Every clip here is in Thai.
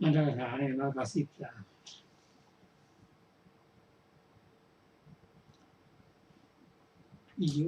มาตรฐานเนี่ย183อายุ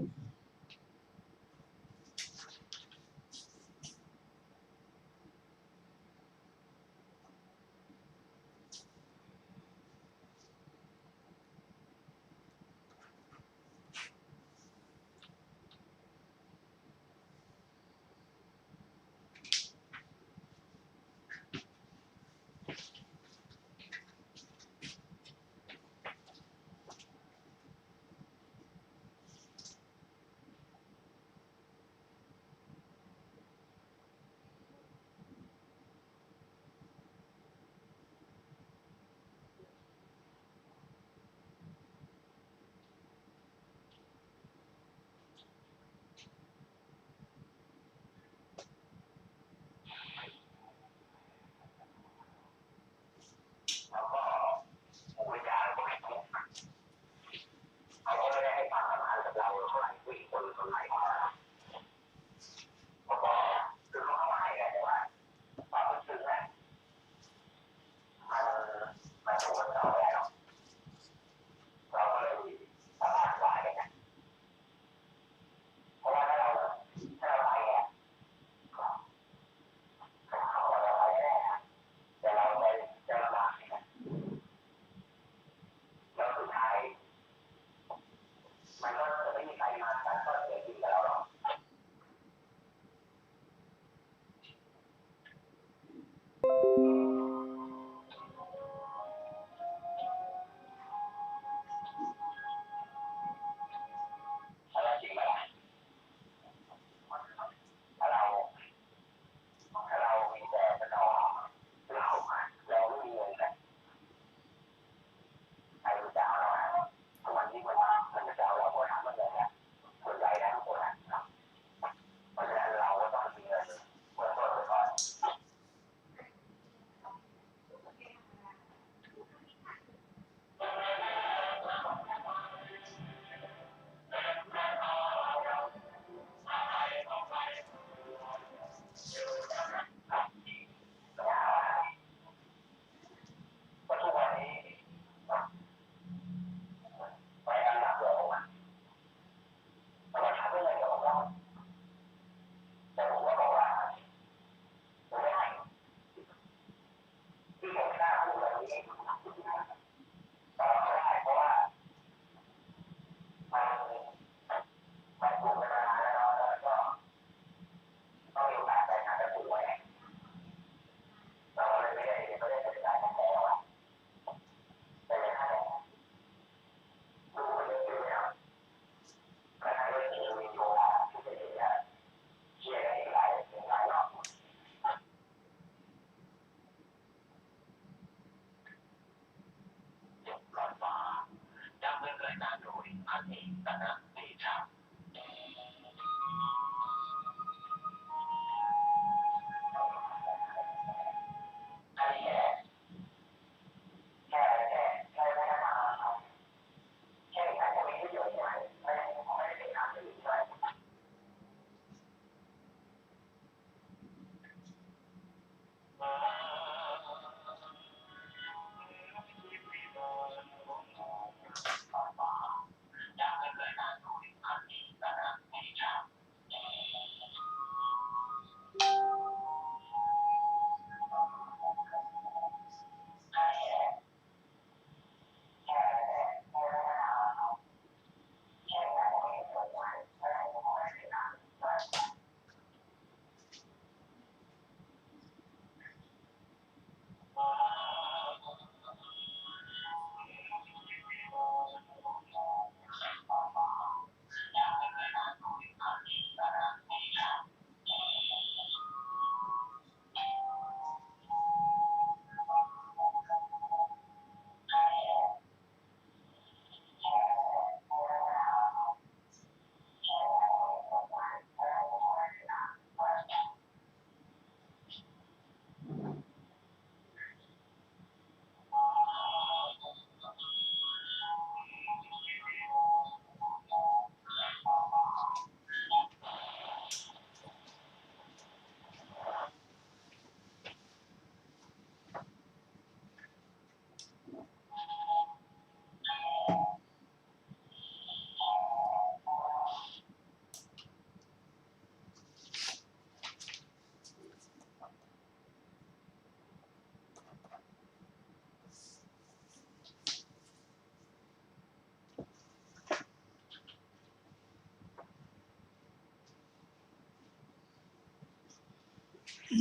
ข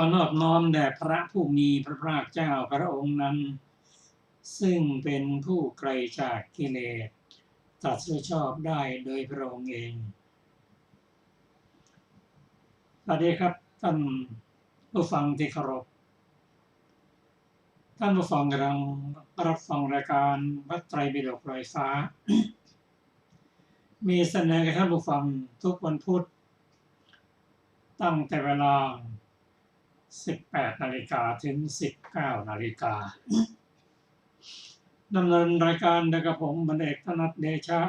อนอบน้อมแด่พระผู้มีพระภาคเจ้าพระองค์นั้นซึ่งเป็นผู้ไกลจากกิเลสตรัสรู้ชอบได้โดยพระองค์เองสวัสดีครับท่านผู้ฟังที่เคารพท่านผู้ฟังกำลังรับฟังรายการวัดไตรปิฎกลอยฟ้ามีเสนอให้ท่านผู้ฟังทุกวันพุธตั้งแต่เวลา18 นาฬิกาถึง 19 นาฬิกาดำเนินรายการโดยกับผมบัณฑิตธนัทเดชะ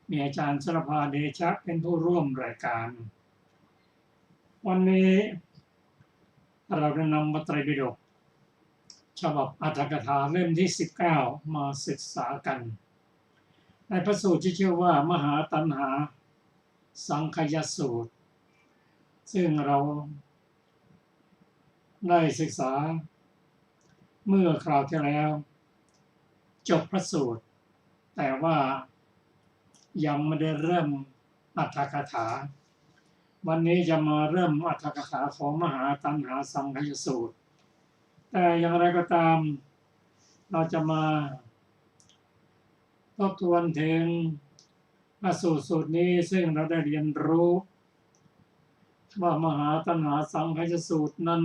มีอาจารย์ชลภาเดชะเป็นผู้ร่วมรายการวันนี้เราได้นำวัดไตรปิฎกฉบับอรรถกถาเล่มที่19มาศึกษากันในพระสูตรที่ชื่อว่ามหาตัณหาสังคยสูตรซึ่งเราได้ศึกษาเมื่อคราวที่แล้วจบพระสูตรแต่ว่ายังไม่ได้เริ่มอรรถกถาวันนี้จะมาเริ่มอรรถกถาของมหาตัณหาสังคยสูตรแต่อย่างไรก็ตามเราจะมาทบทวนถึงพระสูตรนี้ซึ่งเราได้เรียนรู้ว่ามหาตัณหาสังคยสูตรนั้น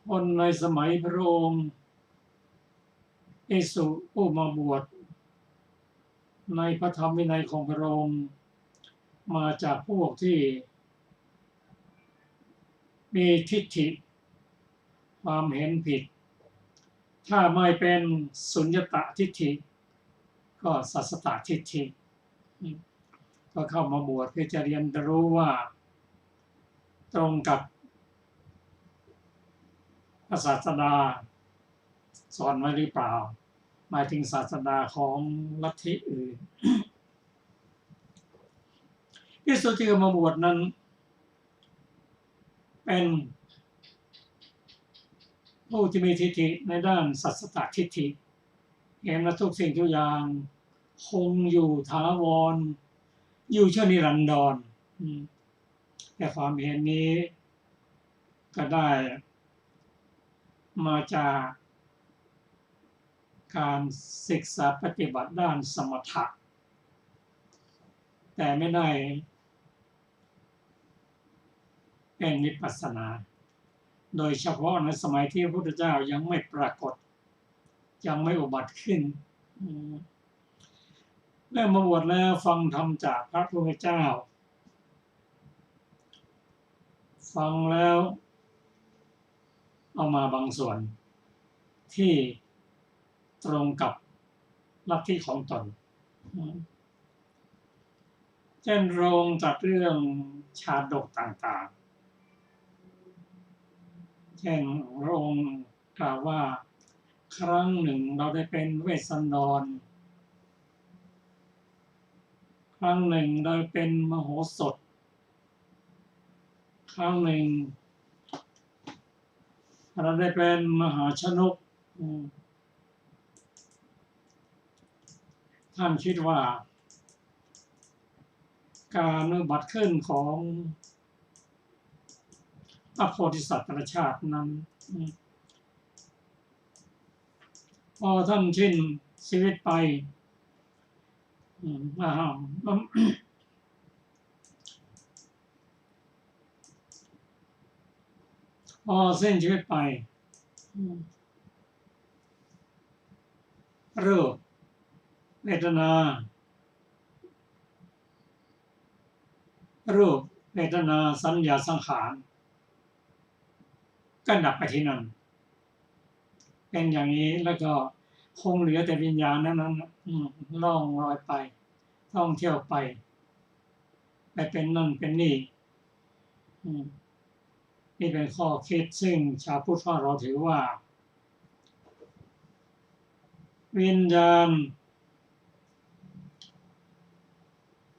คนในสมัยพระองค์ภิกษุผู้มาบวชในพระธรรมวินัยของพระองค์มาจากพวกที่มีทิฏฐิความเห็นผิดถ้าไม่เป็นสุญญตทิฏฐิก็สัสตทิฏฐิก็เข้ามาบวชเพื่อจะเรียนรู้ว่าตรงกับพระศาสดาสอนไว้หรือเปล่าหมายถึงศาสดาของลัทธิอื่นภิกษุที่มาบวชนั้นเป็นผู้ที่มีทิฏฐิในด้านสัสตทิฏฐิเห็นว่าทุกสิ่งทุกอย่างคงอยู่ถาวรอยู่ชั่วนิรันดรแต่ความเห็นนี้ก็ได้มาจากการศึกษาปฏิบัติด้านสมถะแต่ไม่ได้เป็นวิปัสสนาโดยเฉพาะในสมัยที่พระพุทธเจ้ายังไม่ปรากฏยังไม่อุบัติขึ้นเมื่อมาบวชแล้วฟังธรรมจากพระพุทธเจ้าฟังแล้วเอามาบางส่วนที่ตรงกับลัทธิของตนเช่นโรงจัดเรื่องชาดกต่างๆเช่นโรงกล่าวว่าครั้งหนึ่งเราได้เป็นเวสสันดรครั้งหนึ่งเราเป็นมโหสถครั้งหนึ่งเราได้เป็นมหาชนกท่านคิดว่าการอุบัติขึ้นของพระโพธิสัตว์ชาตินั้นพอท่านสิ้นชีวิตไปพอสิ้นชีวิตไปรูปเวทนารูปเวทนาสัญญาสังขาร ก็ดับไปที่นั่นเป็นอย่างนี้แล้วก็คงเหลือแต่วิญญาณนั้นล่องลอยไปท่องเที่ยวไปเป็นนั่นเป็นนี่นี่เป็นข้อคิดซึ่งชาวพุทธเราถือว่าวิญญาณ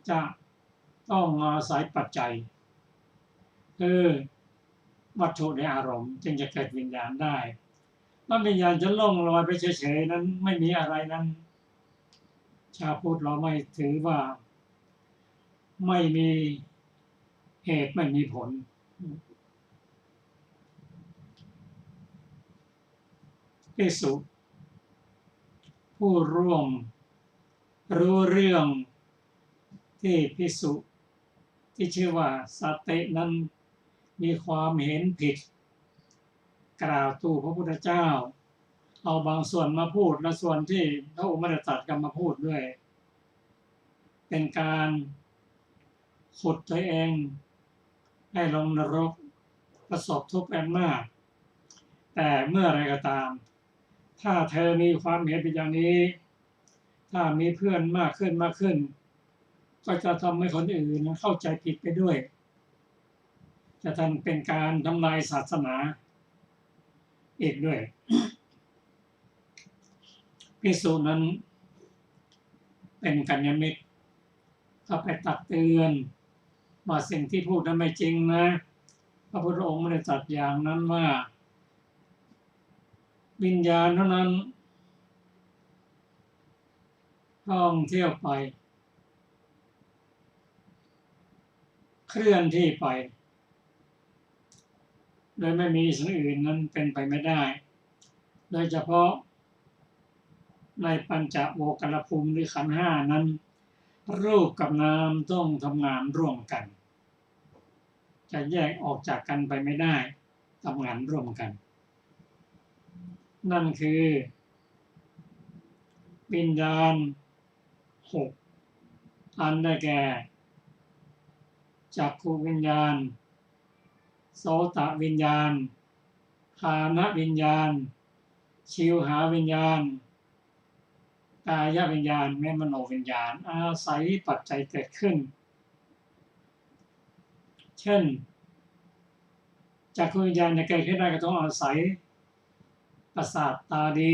จะต้องอาศัยปัจจัยคือวัตถุในอารมณ์จึงจะเกิดวิญญาณได้ถ้าวิญญาณจะล่องลอยไปเฉยๆนั้นไม่มีอะไรนั้นชาวพุทธเราไม่ถือว่าไม่มีเหตุไม่มีผลภิกษุผู้ร่วมรู้เรื่องที่ภิกษุที่ชื่อว่าสัตตินั้นมีความเห็นผิดกล่าวตู่พระพุทธเจ้าเอาบางส่วนมาพูดและส่วนที่พระองค์ไม่ได้ตรัสก็มาพูดด้วยเป็นการขุดตัวเองให้ลงนรกประสบทุกข์เป็นมากแต่เมื่อไรก็ตามถ้าเธอมีความเห็นเป็นอย่างนี้ถ้ามีเพื่อนมากขึ้นก็จะทำให้คนอื่นเข้าใจผิดไปด้วยจะทำเป็นการทำลายศาสนาอีกด้วยภิกษุนั้นเป็นกัลยาณมิตรก็ไปตักเตือนว่าสิ่งที่พูดนั้นไม่จริงนะพระพุทธองค์ไม่ได้ตรัสอย่างนั้นว่าวิญญาณเท่านั้นท่องเที่ยวไปเคลื่อนที่ไปโดยไม่มีสิ่งอื่นนั้นเป็นไปไม่ได้โดยเฉพาะในปัญจโวการภูมิหรือขันธ์ห้านั้นรูปกับนามต้องทำงานร่วมกันจะแยกออกจากกันไปไม่ได้ทำงานร่วมกันนั่นคือวิญญาณ6อันได้แก่จักขุวิญญาณโสตวิญญาณฆานวิญญาณชิวหาวิญญาณกายวิญญาณแม่มโนวิญญาณอาศัยปัจจัยเกิดขึ้นเช่นจักขุวิญญาณจะเกิดขึ้นได้ก็ต้องอาศัยประสาทตาดี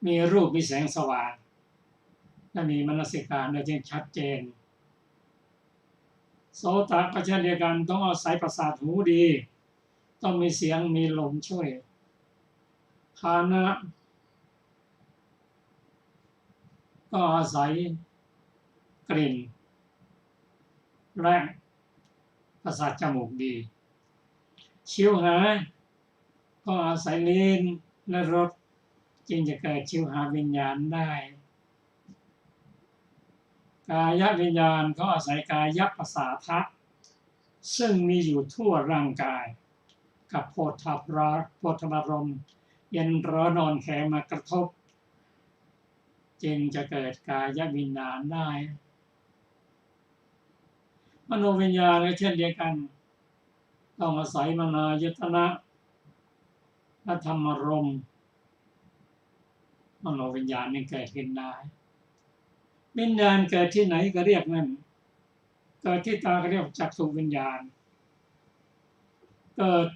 มีรูปมีแสงสว่างและมีมนสิการโดยชัดเจนโสตก็เช่นเดียวกันต้องอาศัยประสาทหูดีต้องมีเสียงมีลมช่วยฆานะก็อาศัยกลิ่นและประสาทจมูกดีชิวหาก็อาศัยลิ้นและรสจึงจะเกิดชิวหาวิญญาณได้กายวิญญาณก็อาศัยกายประสาทะซึ่งมีอยู่ทั่วร่างกายกับโผฏฐัพพารมณ์เย็นร้อนอ่อนแข็งมากระทบจึงจะเกิดกายวิญญาณได้มโนวิญญาณก็เช่นเดียวกันต้องอาศัยมนายตนะและธรรมารมณ์มโนวิญญาณนี่เกิดขึ้นได้วิญญาณเกิดที่ไหนก็เรียกนั่นเกิดที่ตาก็เรียกจักขุวิญญาณเกิด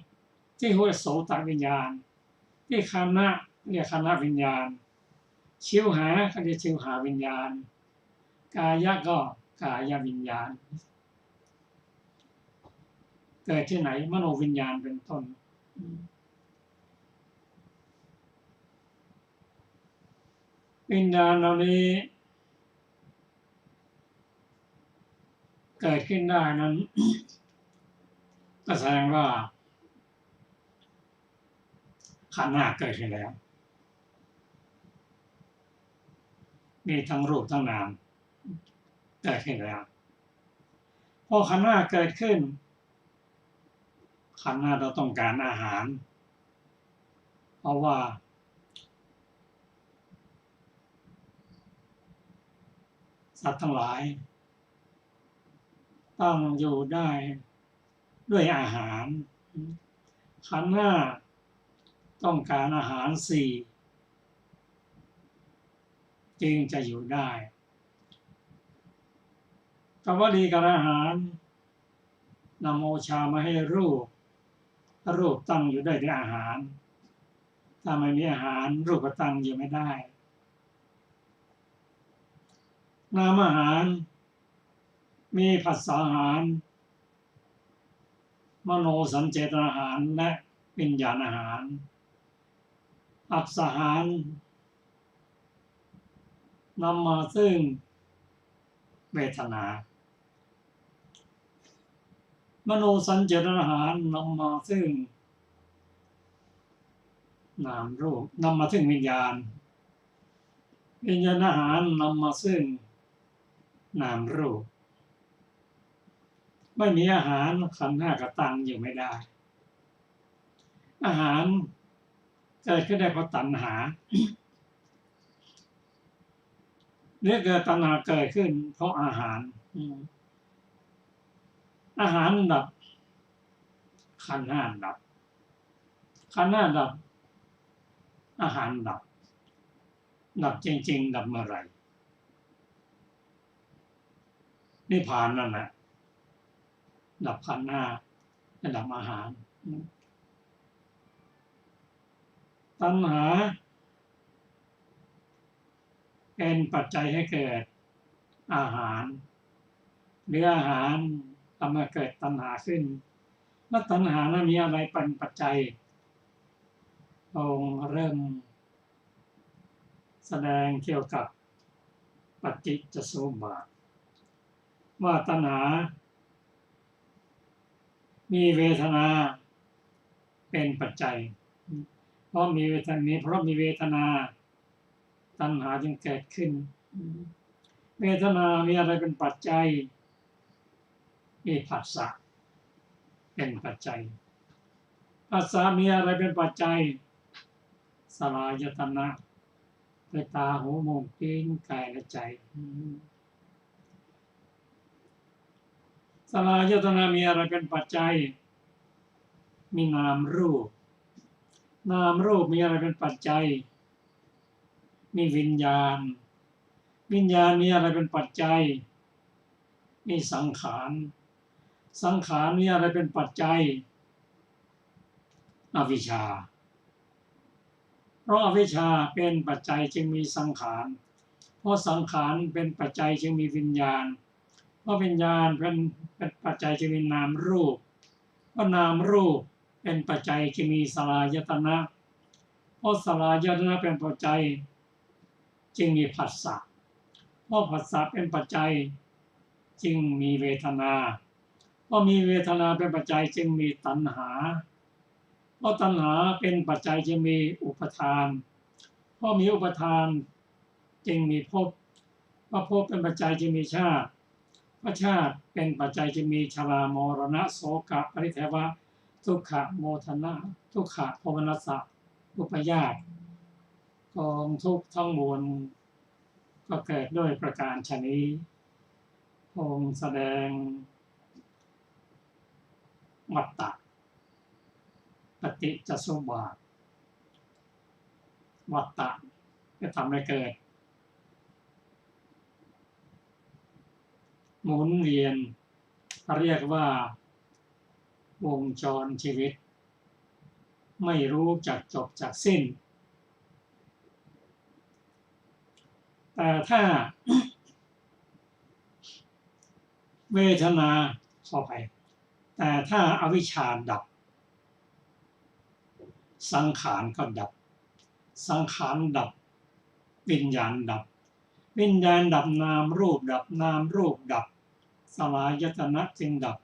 ที่หัวโสตวิญญาณที่ฆานะเรียกฆานวิญญาณชิวหาก็เรียกชิวหาวิญญาณกายก็กายวิญญาณเกิดที่ไหนมโนวิญญาณเป็นต้นวิญญาณเหล่านี้เกิดขึ้นได้นั้นก็แสดงว่าขันธ์ห้าเกิดขึ้นแล้วมีทั้งรูปทั้งนามเกิดขึ้นแล้วพอขันธ์ห้าเกิดขึ้นขันธ์ห้าเราต้องการอาหารเพราะว่าสัตว์ทั้งหลายต้องอยู่ได้ด้วยอาหารขันธ์ห้า ต้องการอาหารสี่จึงจะอยู่ได้กวลีกับอาหารนำโอชามาให้รูปตั้งอยู่ได้ด้วยอาหารถ้าไม่มีอาหารรูปก็ตั้งอยู่ไม่ได้นามอาหารมีผัสสะอาหารมโนสัญเจตอาหารและวิญญาณอาหารอัปสหารนำมาซึ่งเวทนามโนสัญเจตอาหารนำมาซึ่งนามรูปนำมาซึ่งวิญญาณอาหารนำมาซึ่งนามรูปไม่มีอาหารขันธ์ห้ากระตังอยู่ไม่ได้อาหารเกิดขึ้นได้เพราะตัณหาเนื้อเกิดตัณหาเกิดขึ้นเพราะอาหารอาหารดับขันธ์ห้าดับขันธ์ห้าดับอาหารดับจริงๆดับเมื่อไหร่นิพพานนั่นแหละดับขันธ์ห้าดับอาหารตัณหาเป็นปัจจัยให้เกิดอาหารหรืออาหารทำให้เกิดตัณหาขึ้นแล้วตัณหานั้นมีอะไรเป็นปัจจัยองค์เริ่มแสดงเกี่ยวกับปฏิจจสมุปบาทว่าตัณหามีเวทนาเป็นปัจจัยเพราะมีเวทนาตัณหาจึงเกิดขึ้นเวทนามีอะไรเป็นปัจจัยมีผัสสะเป็นปัจจัยผัสสะมีอะไรเป็นปัจจัยสลายตนะคือตาหูจมูกลิ้นกายและใจสลายตนะมีอะไรเป็นปัจจัยมีนามรูปมีอะไรเป็นปัจจัยมีวิญญาณมีอะไรเป็นปัจจัยมีสังขารมีอะไรเป็นปัจจัยอวิชชาเพราะอวิชชาเป็นปัจจัยจึงมีสังขารเพราะสังขารเป็นปัจจัยจึงมีวิญญาณเพราะวิญญาณเป็นปัจจัยจึงมีนามรูปเพราะนามรูปเป็นปัจจัยจึงมีสลายตนะเพราะสลายตนะเป็นปัจจัยจึงมีผัสสะเพราะผัสสะเป็นปัจจัยจึงมีเวทนาเพราะมีเวทนาเป็นปัจจัยจึงมีตัณหาเพราะตัณหาเป็นปัจจัยจึงมีอุปทานเพราะมีอุปทานจึงมีภพเพราะภพเป็นปัจจัยจึงมีชาติเพราะชาติเป็นปัจจัยจึงมีชรามรณะโสกะปริเทวะทุกขโมทนะทุกขโทมนัสสะอุปยาตกองทุกข์ทั้งมวลก็เกิดด้วยประการฉะนี้องค์แสดงวัฏฏะปฏิจจสมุปบาทวัฏฏะจะทำให้เกิดหมุนเวียนเรียกว่าวงจรชีวิตไม่รู้จักจบจักสิ้นแต่ถ้าเวทนาเข้าไปแต่ถ้าอวิชชาดับสังขารก็ดับสังขารดับวิญญาณดับวิญญาณดับนามรูปดับนามรูปดับสลายตนะจึงดับ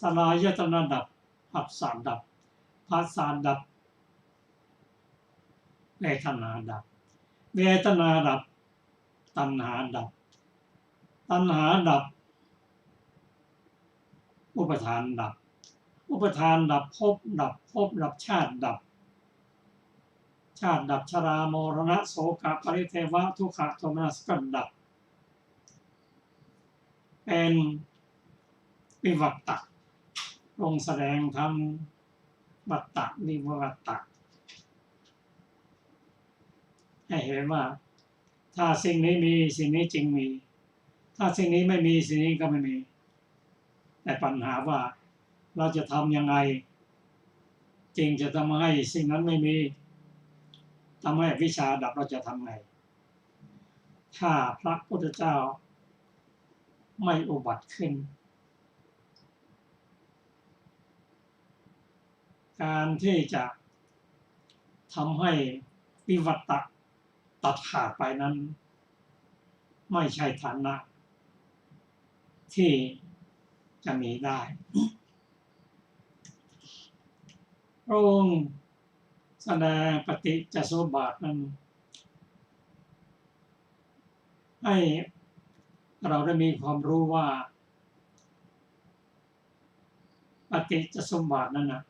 สลายตนะดับผัสสะดับผัสสะดับเวทนาดับเวทนาดับตัณหาดับตัณหาดับอุปทานดับอุปทานดับภพดับชาติดับชรามรณะโสกะปริเทวะทุกขโทมนัสก็ดับเป็นวิวัตตะลงแสดงธรรมวัตตะนิวัตตะ ให้เห็นว่าถ้าสิ่งนี้มีสิ่งนี้จึงมีถ้าสิ่งนี้ไม่มีสิ่งนี้ก็ไม่มีแต่ปัญหาว่าเราจะทำยังไงจึงจะทำให้สิ่งนั้นไม่มีทำให้วิชาดับเราจะทำไงถ้าพระพุทธเจ้าไม่อุบัติขึ้นการที่จะทำให้วิวัตะตัดขาดไปนั้นไม่ใช่ฐานะที่จะมีได้พระองค์แสดงปฏิจจสมุปบาทนั้นให้เราได้มีความรู้ว่าปฏิจจสมุปบาทนั้นนะ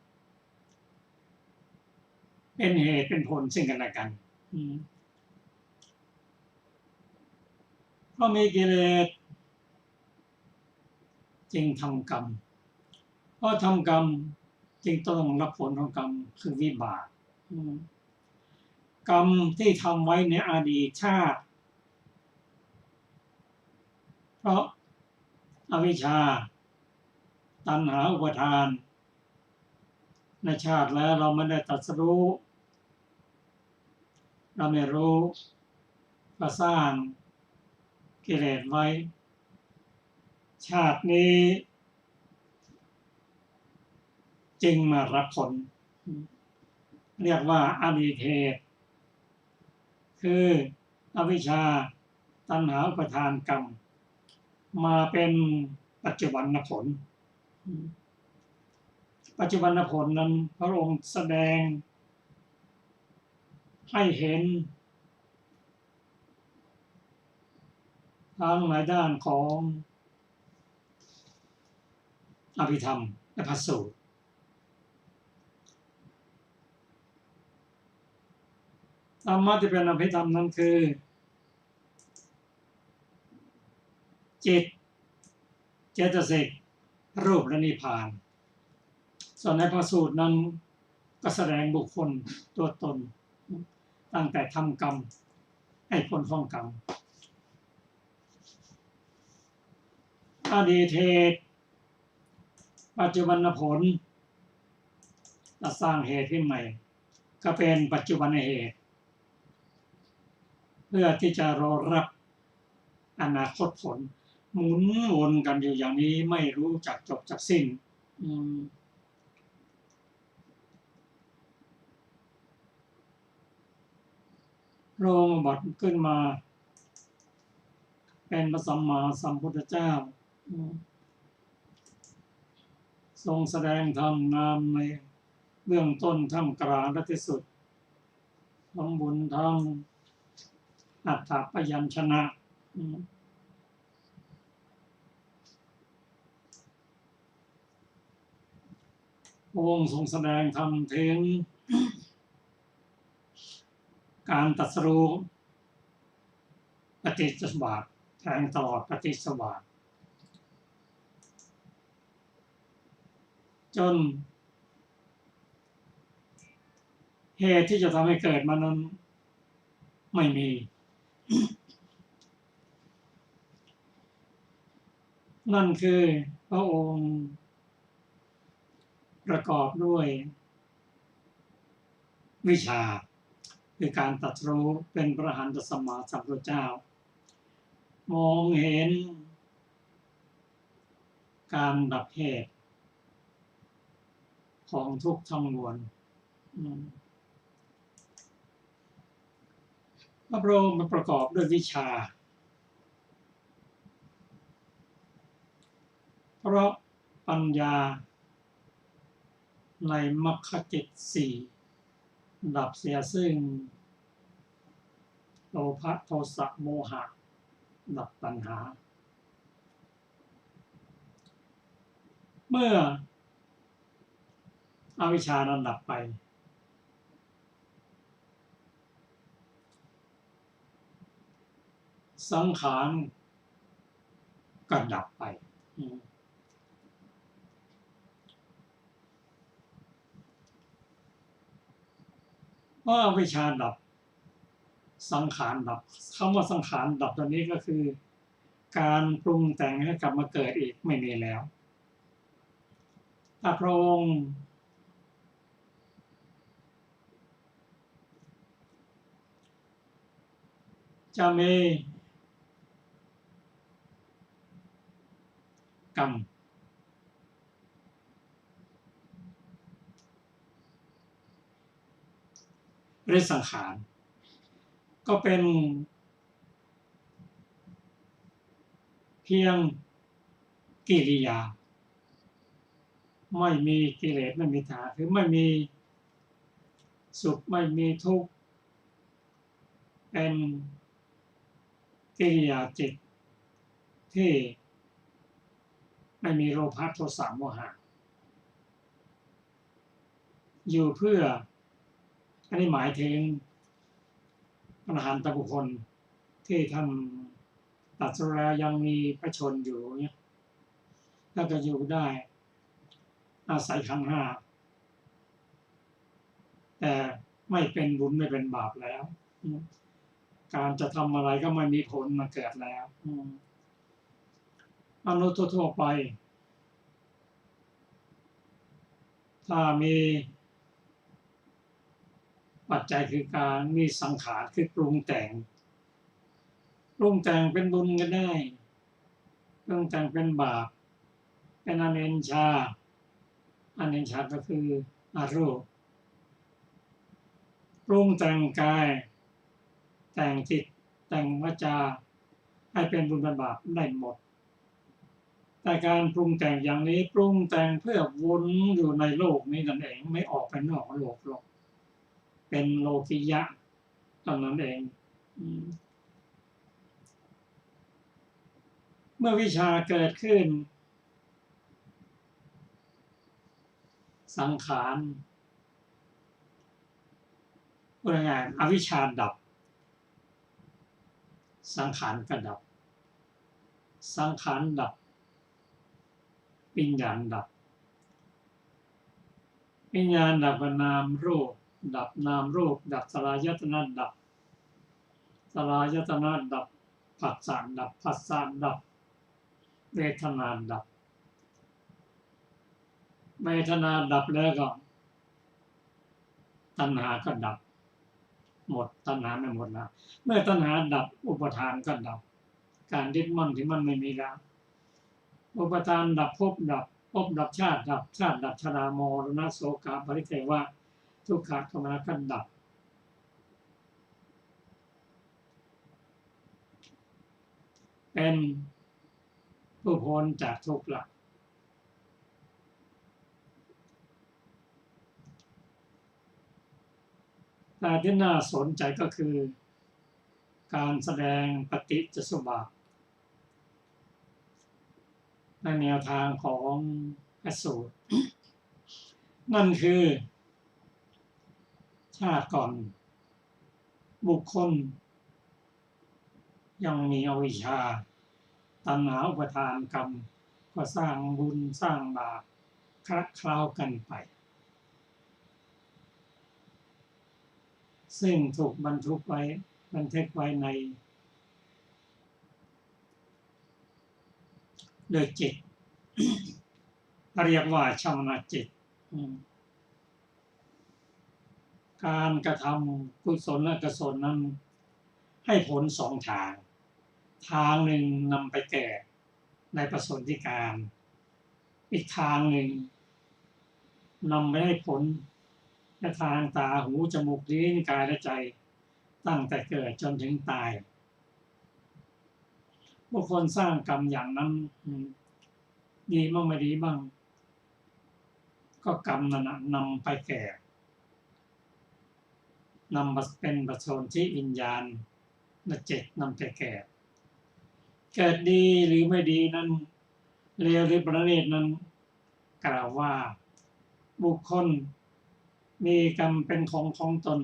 เป็นเหตุเป็นผลซึ่งกันและกันเพราะมีกิเลสจึงทำกรรมเพราะทำกรรมจึงต้องรับผลของกรรมคือวิบากกรรมที่ทำไว้ในอดีตชาติเพราะอวิชชาตัณหาอุปาทานในชาติแล้วเราไม่ได้ตรัสรู้เราไม่รู้ก็สร้างกิเลสไว้ชาตินี้จึงมารับผลเรียกว่าอดีตเหตุคืออวิชชาตัณหาอุปาทานกรรมมาเป็นปัจจุบันผลปัจจุบันผลนั้นพระองค์แสดงให้เห็นทางในด้านของอภิธรรมและพระสูตรธรรมะที่เป็นอภิธรรมนั้นคือจิตเจตสิกรูปและนิพพานส่วนในพระสูตรนั้นก็แสดงบุคคลตัวตนตั้งแต่ทำกรรมให้ผลของกรรมอดีตเหตุปัจจุบันผลจะสร้างเหตุขึ้นใหม่ก็เป็นปัจจุบันเหตุเพื่อที่จะรอรับอนาคตผลหมุนวนกันอยู่อย่างนี้ไม่รู้จักจบจักสิ้นพระองค์บัดขึ้นมาเป็นพระสัมมาสัมพุทธเจ้าทรงแสดงธรรมนามในเบื้องต้นท่ามกลางและที่สุดทั้งบุญทั้งอัฏฐพยัญชนะพระองค์ทรงแสดงธรรมถึงการตรัสรู้ปฏิจจสมุปบาทแทงตลอดปฏิจจสมุปบาทจนเหตุที่จะทำให้เกิดมานั้นไม่มีนั่นคือพระองค์ประกอบด้วยวิชาคือการตรัสรู้เป็นพระอรหันตสัมมาสัมพุทธเจ้ามองเห็นการดับเหตุของทุกข์ทั้งมวลพระองค์มันประกอบด้วยวิชาเพราะปัญญาในมรรคจิตสี่ดับเสียซึ่งโลภะโทสะโมหะดับตัณหาเมื่ออวิชชานั้นดับไปสังขารก็ดับไปเพราะอวิชชาดับ สังขารดับคำว่าสังขารดับตัวนี้ก็คือการปรุงแต่งให้กลับมาเกิดอีกไม่มีแล้วถ้าพระองค์จะมีกรรมหรือสังขารก็เป็นเพียงกิริยาไม่มีกิเลสไม่มีตัณหาคือไม่มีสุขไม่มีทุกข์เป็นกิริยาจิตที่ไม่มีโลภะโทสะโมหะอยู่เพื่ออันนี้หมายถึงอรหันตบุคคลที่ท่านตรัสรู้แล้วยังมีพระชนอยู่เนี่ยแล้วก็อยู่ได้อาศัยขันธ์ห้าแต่ไม่เป็นบุญไม่เป็นบาปแล้วการจะทำอะไรก็ไม่มีผลมาเกิดแล้วมนุษย์ทั่วไปถ้ามีปัจจัยคือการมีสังขารคือปรุงแต่งเป็นบุญก็ได้ปรุงแต่งเป็นบาปเป็นอเนนชาก็คืออารูปปรุงแต่งกายแต่งจิตแต่งวาจาให้เป็นบุญเป็นบาปได้หมดแต่การปรุงแต่งอย่างนี้ปรุงแต่งเพื่อวนอยู่ในโลกนี้นั่นเองไม่ออกไปนอกโลกหรอกเป็นโลกิยะตอนนั้นเองเมื่อวิชาเกิดขึ้นสังขารพูดง่ายๆอวิชชาดับสังขารก็ดับสังขารดับวิญญาณดับวิญญาณดับนามรูปดับนามรูปดับสลายตนะดับสลายตนะดับผัสสะดับผัสสะดับเวทนาดับเวทนาดับแล้วก็ตัณหาก็ดับหมดตัณหาไม่หมดแล้วเมื่อตัณหาดับอุปทานก็ดับการยึดมั่นที่มันไม่มีแล้วอุปทานดับภพดับชาติดับชรามรณะโศกะปริเทวะทุกขโทมนัสก็ดับเป็นผู้พ้นจากทุกข์ละแต่ที่น่าสนใจก็คือการแสดงปฏิจจสมุปบาทในแนวทางของพระสูตรนั่นคือชาติก่อนบุคคลยังมีอวิชชาตัณหาอุปทานกรรมก็สร้างบุญสร้างบาปคละเคล้ากันไปซึ่งถูกบันทึกไว้ในโดยจิตเรียกว่าชำนาญจิตการกระทำกุศลและกุศลนั้นให้ผลสองทางหนึ่งนำไปแก่ในปสนธิการอีกทางหนึ่งนำไปให้ผลในทางตาหูจมูกลิ้นกายและใจตั้งแต่เกิดจนถึงตายบุคคลสร้างกรรมอย่างนั้นดีบ้างไม่ดีบ้างก็กรรมนั้นนำไปแก่นำมาเป็นปสนธิวิญญาณและจิตนำไปแก่เกิดดีหรือไม่ดีนั้นเลวหรือประณีตนั้นกล่าวว่าบุคคลมีกรรมเป็นของตน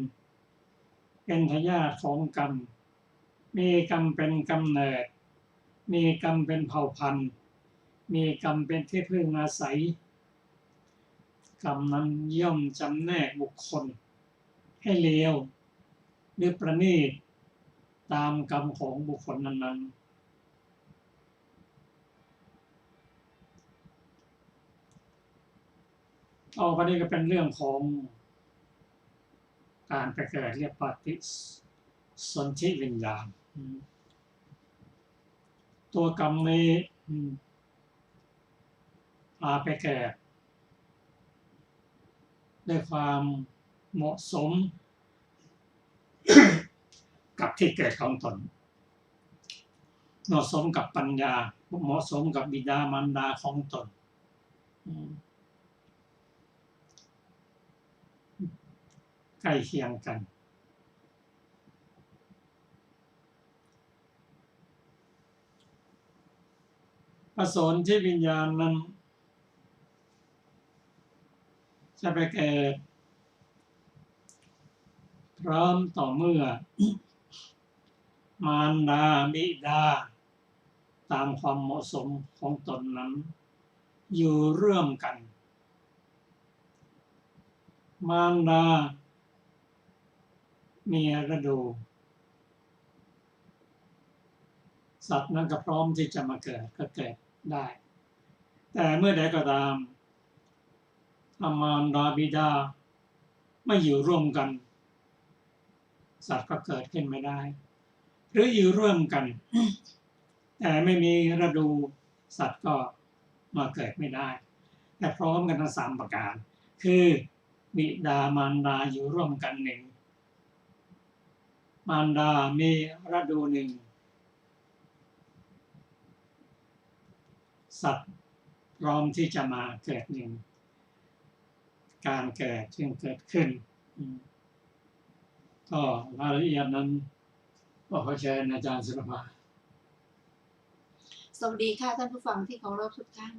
เป็นทายาทของกรรมมีกรรมเป็นกำเนิดมีกรรมเป็นเผ่าพันธุ์มีกรรมเป็นที่พึ่งอาศัยกรรมนั้นย่อมจำแนกบุคคลให้เลวหรือประณีต ตามกรรมของบุคคลนั้นๆต่อไปนี้ก็เป็นเรื่องของการไปเกิดเรียกปฏิสนธิวิญญาณตัวกรรมนี้พาไปเกิดด้วยความเหมาะสม กับที่เกิดของตนเหมาะสมกับปัญญาเหมาะสมกับบิดามารดาของตนใกล้เคียงกันประสนที่วิญญาณนั้นจะไปเกิดพร้อมต่อเมื่อมารดาบิดาตามความเหมาะสมของตนนั้นอยู่ร่วมกันมารดามีฤดูสัตว์นั้นก็พร้อมที่จะมาเกิดก็เกิดได้แต่เมื่อใดก็ตามมารดาบิดาไม่อยู่ร่วมกันสัตว์ก็เกิดขึ้นไม่ได้หรืออยู่ร่วมกันแต่ไม่มีฤดูสัตว์ก็มาเกิดไม่ได้แต่พร้อมกันทั้ง3ประการคือบิดามารดาอยู่ร่วมกันหนึ่งมารดามีฤดูหนึ่งสัตว์พร้อมที่จะมาเกิดหนึ่งการเกิดจึงเกิดขึ้นก็รายละเอียดนั้นก็ขอเชิญอาจารย์ศิลปาสวัสดีค่ะท่านผู้ฟังที่เคารพทุกท่าน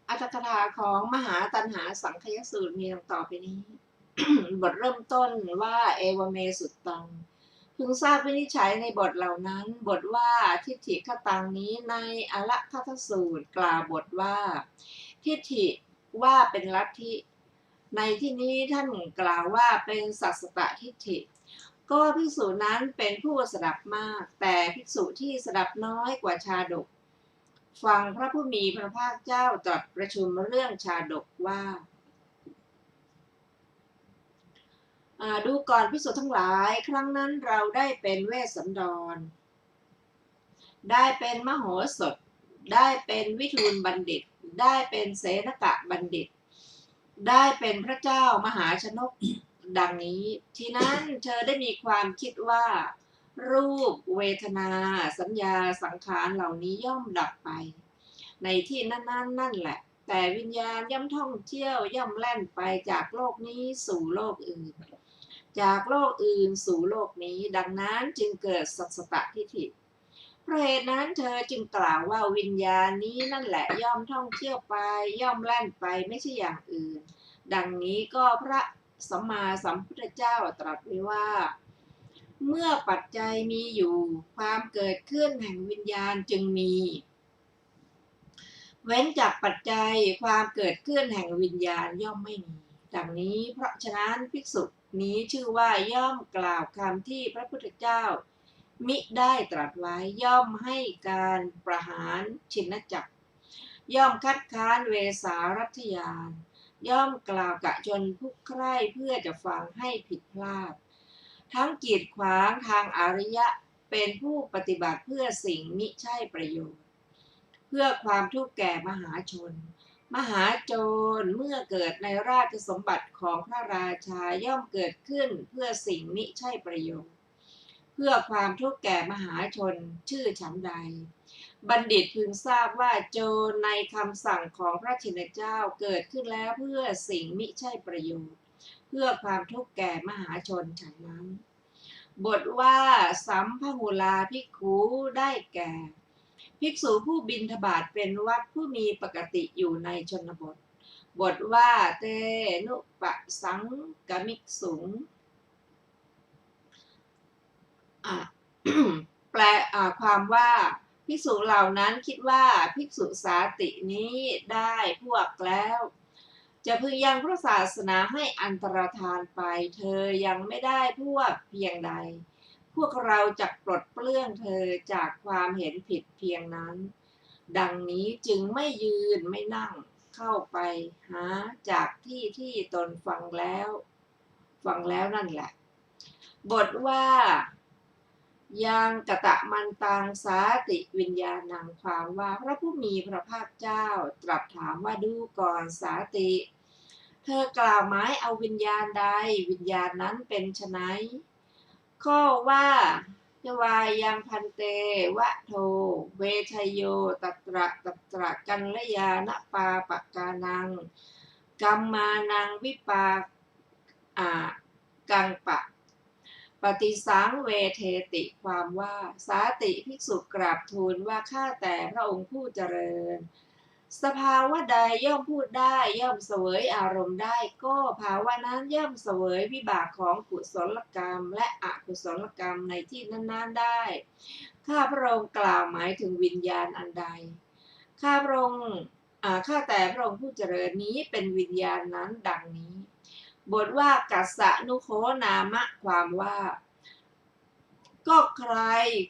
อรรถกถาของมหาตัณหาสังคยสูตรมีดังต่อไปนี้ บทเริ่มต้นว่าเอวเมสุตตังพึงทราบวินิจฉัยในบทเหล่านั้นบทว่าทิฏฐิคตังนี้ในอรคัตสูตรกล่าวบทว่าทิฏฐิว่าเป็นลัทธิในที่นี้ท่านกล่าวว่าเป็นสัสตทิฏฐิก็ภิกษุนั้นเป็นผู้สดับมากแต่ภิกษุที่สดับน้อยกว่าชาดกฟังพระผู้มีพระภาคเจ้าตรัสประชุมเรื่องชาดกว่าดูก่อนภิกษุทั้งหลายครั้งนั้นเราได้เป็นเวสสันดรได้เป็นมโหสถได้เป็นวิทูลบัณฑิตได้เป็นเสนกะบัณฑิตได้เป็นพระเจ้ามหาชนก ดังนี้ทีนั้นเธอได้มีความคิดว่ารูปเวทนาสัญญาสังขารเหล่านี้ย่อมดับไปในที่นั้นนั่นแหละแต่วิญญาณย่อมท่องเที่ยวย่อมแล่นไปจากโลกนี้สู่โลกอื่นจากโลกอื่นสู่โลกนี้ดังนั้นจึงเกิดสัสตทิฏฐิเพราะเหตุนั้นเธอจึงกล่าวว่าวิญญาณนี้นั่นแหละย่อมท่องเที่ยวไปย่อมแล่นไปไม่ใช่อย่างอื่นดังนี้ก็พระสัมมาสัมพุทธเจ้าตรัสไว้ว่าเมื่อปัจจัยมีอยู่ความเกิดขึ้นแห่งวิญญาณจึงมีเว้นจากปัจจัยความเกิดขึ้นแห่งวิญญาณย่อมไม่มีดังนี้เพราะฉะนั้นภิกษุนี้ชื่อว่าย่อมกล่าวคำที่พระพุทธเจ้ามิได้ตรัสไว้ย่อมให้การประหารชินจักรย่อมคัดค้านเวสารัตยานย่อมกล่าวกะจนผู้ใคร่เพื่อจะฟังให้ผิดพลาดทั้งกีดขวางทางอริยะเป็นผู้ปฏิบัติเพื่อสิ่งมิใช่ประโยชน์เพื่อความทุกข์แก่มหาชนมหาโจรเมื่อเกิดในราชสมบัติของพระราชาย่อมเกิดขึ้นเพื่อสิ่งมิใช่ประโยชน์เพื่อความทุกข์แก่มหาชนชื่อฉันใดบัณฑิตพึงทราบว่าโจรในคำสั่งของพระชินเจ้าเกิดขึ้นแล้วเพื่อสิ่งมิใช่ประโยชน์เพื่อความทุกข์แก่มหาชนฉันนั้นบทว่าสัมภหุลาภิกขุได้แก่ภิกษุผู้บิณฑบาตเป็นวัดผู้มีปกติอยู่ในชนบทบทว่าเตนุปสังกมิกษุงแปลความว่าภิกษุเหล่านั้นคิดว่าภิกษุสาตินี้ได้พวกแล้วจะพึงยังพระศาสนาให้อันตรธานไปเธอยังไม่ได้พวกเพียงใด พวกเราจะปลดเปลื้องเธอจากความเห็นผิดเพียงนั้น ดังนี้จึงไม่ยืนไม่นั่งเข้าไปหาจากที่ตนฟังแล้วนั่นแหละ บทว่ายังกะตะมันตังสาติวิญญาณังความว่าพระผู้มีพระภาคเจ้าตรัสถามว่าดูก่อนสาติ เธอกล่าวหมายเอาวิญญาณใดวิญญาณนั้นเป็นไฉนข้อว่ายวายังพันเตวะโทเวชโยตัตระกัลยาณปาปกานังกัมมานังวิปากังปะปฏิสังเวเทติความว่าสาติภิกษุกราบทูลว่าข้าแต่พระองค์ผู้เจริญสภาวะใดย่อมพูดได้ย่อมเสวยอารมณ์ได้ก็ภาวะนั้นย่อมเสวยวิบากของกุศลกรรมและอกุศลกรรมในที่นั้นๆได้ข้าพระองค์กล่าวหมายถึงวิญญาณอันใดข้าพระองค์ข้าแต่พระองค์ผู้เจริญนี้เป็นวิญญาณนั้นดังนี้บทว่ากัสสะนุโคนามะความว่าก็ใคร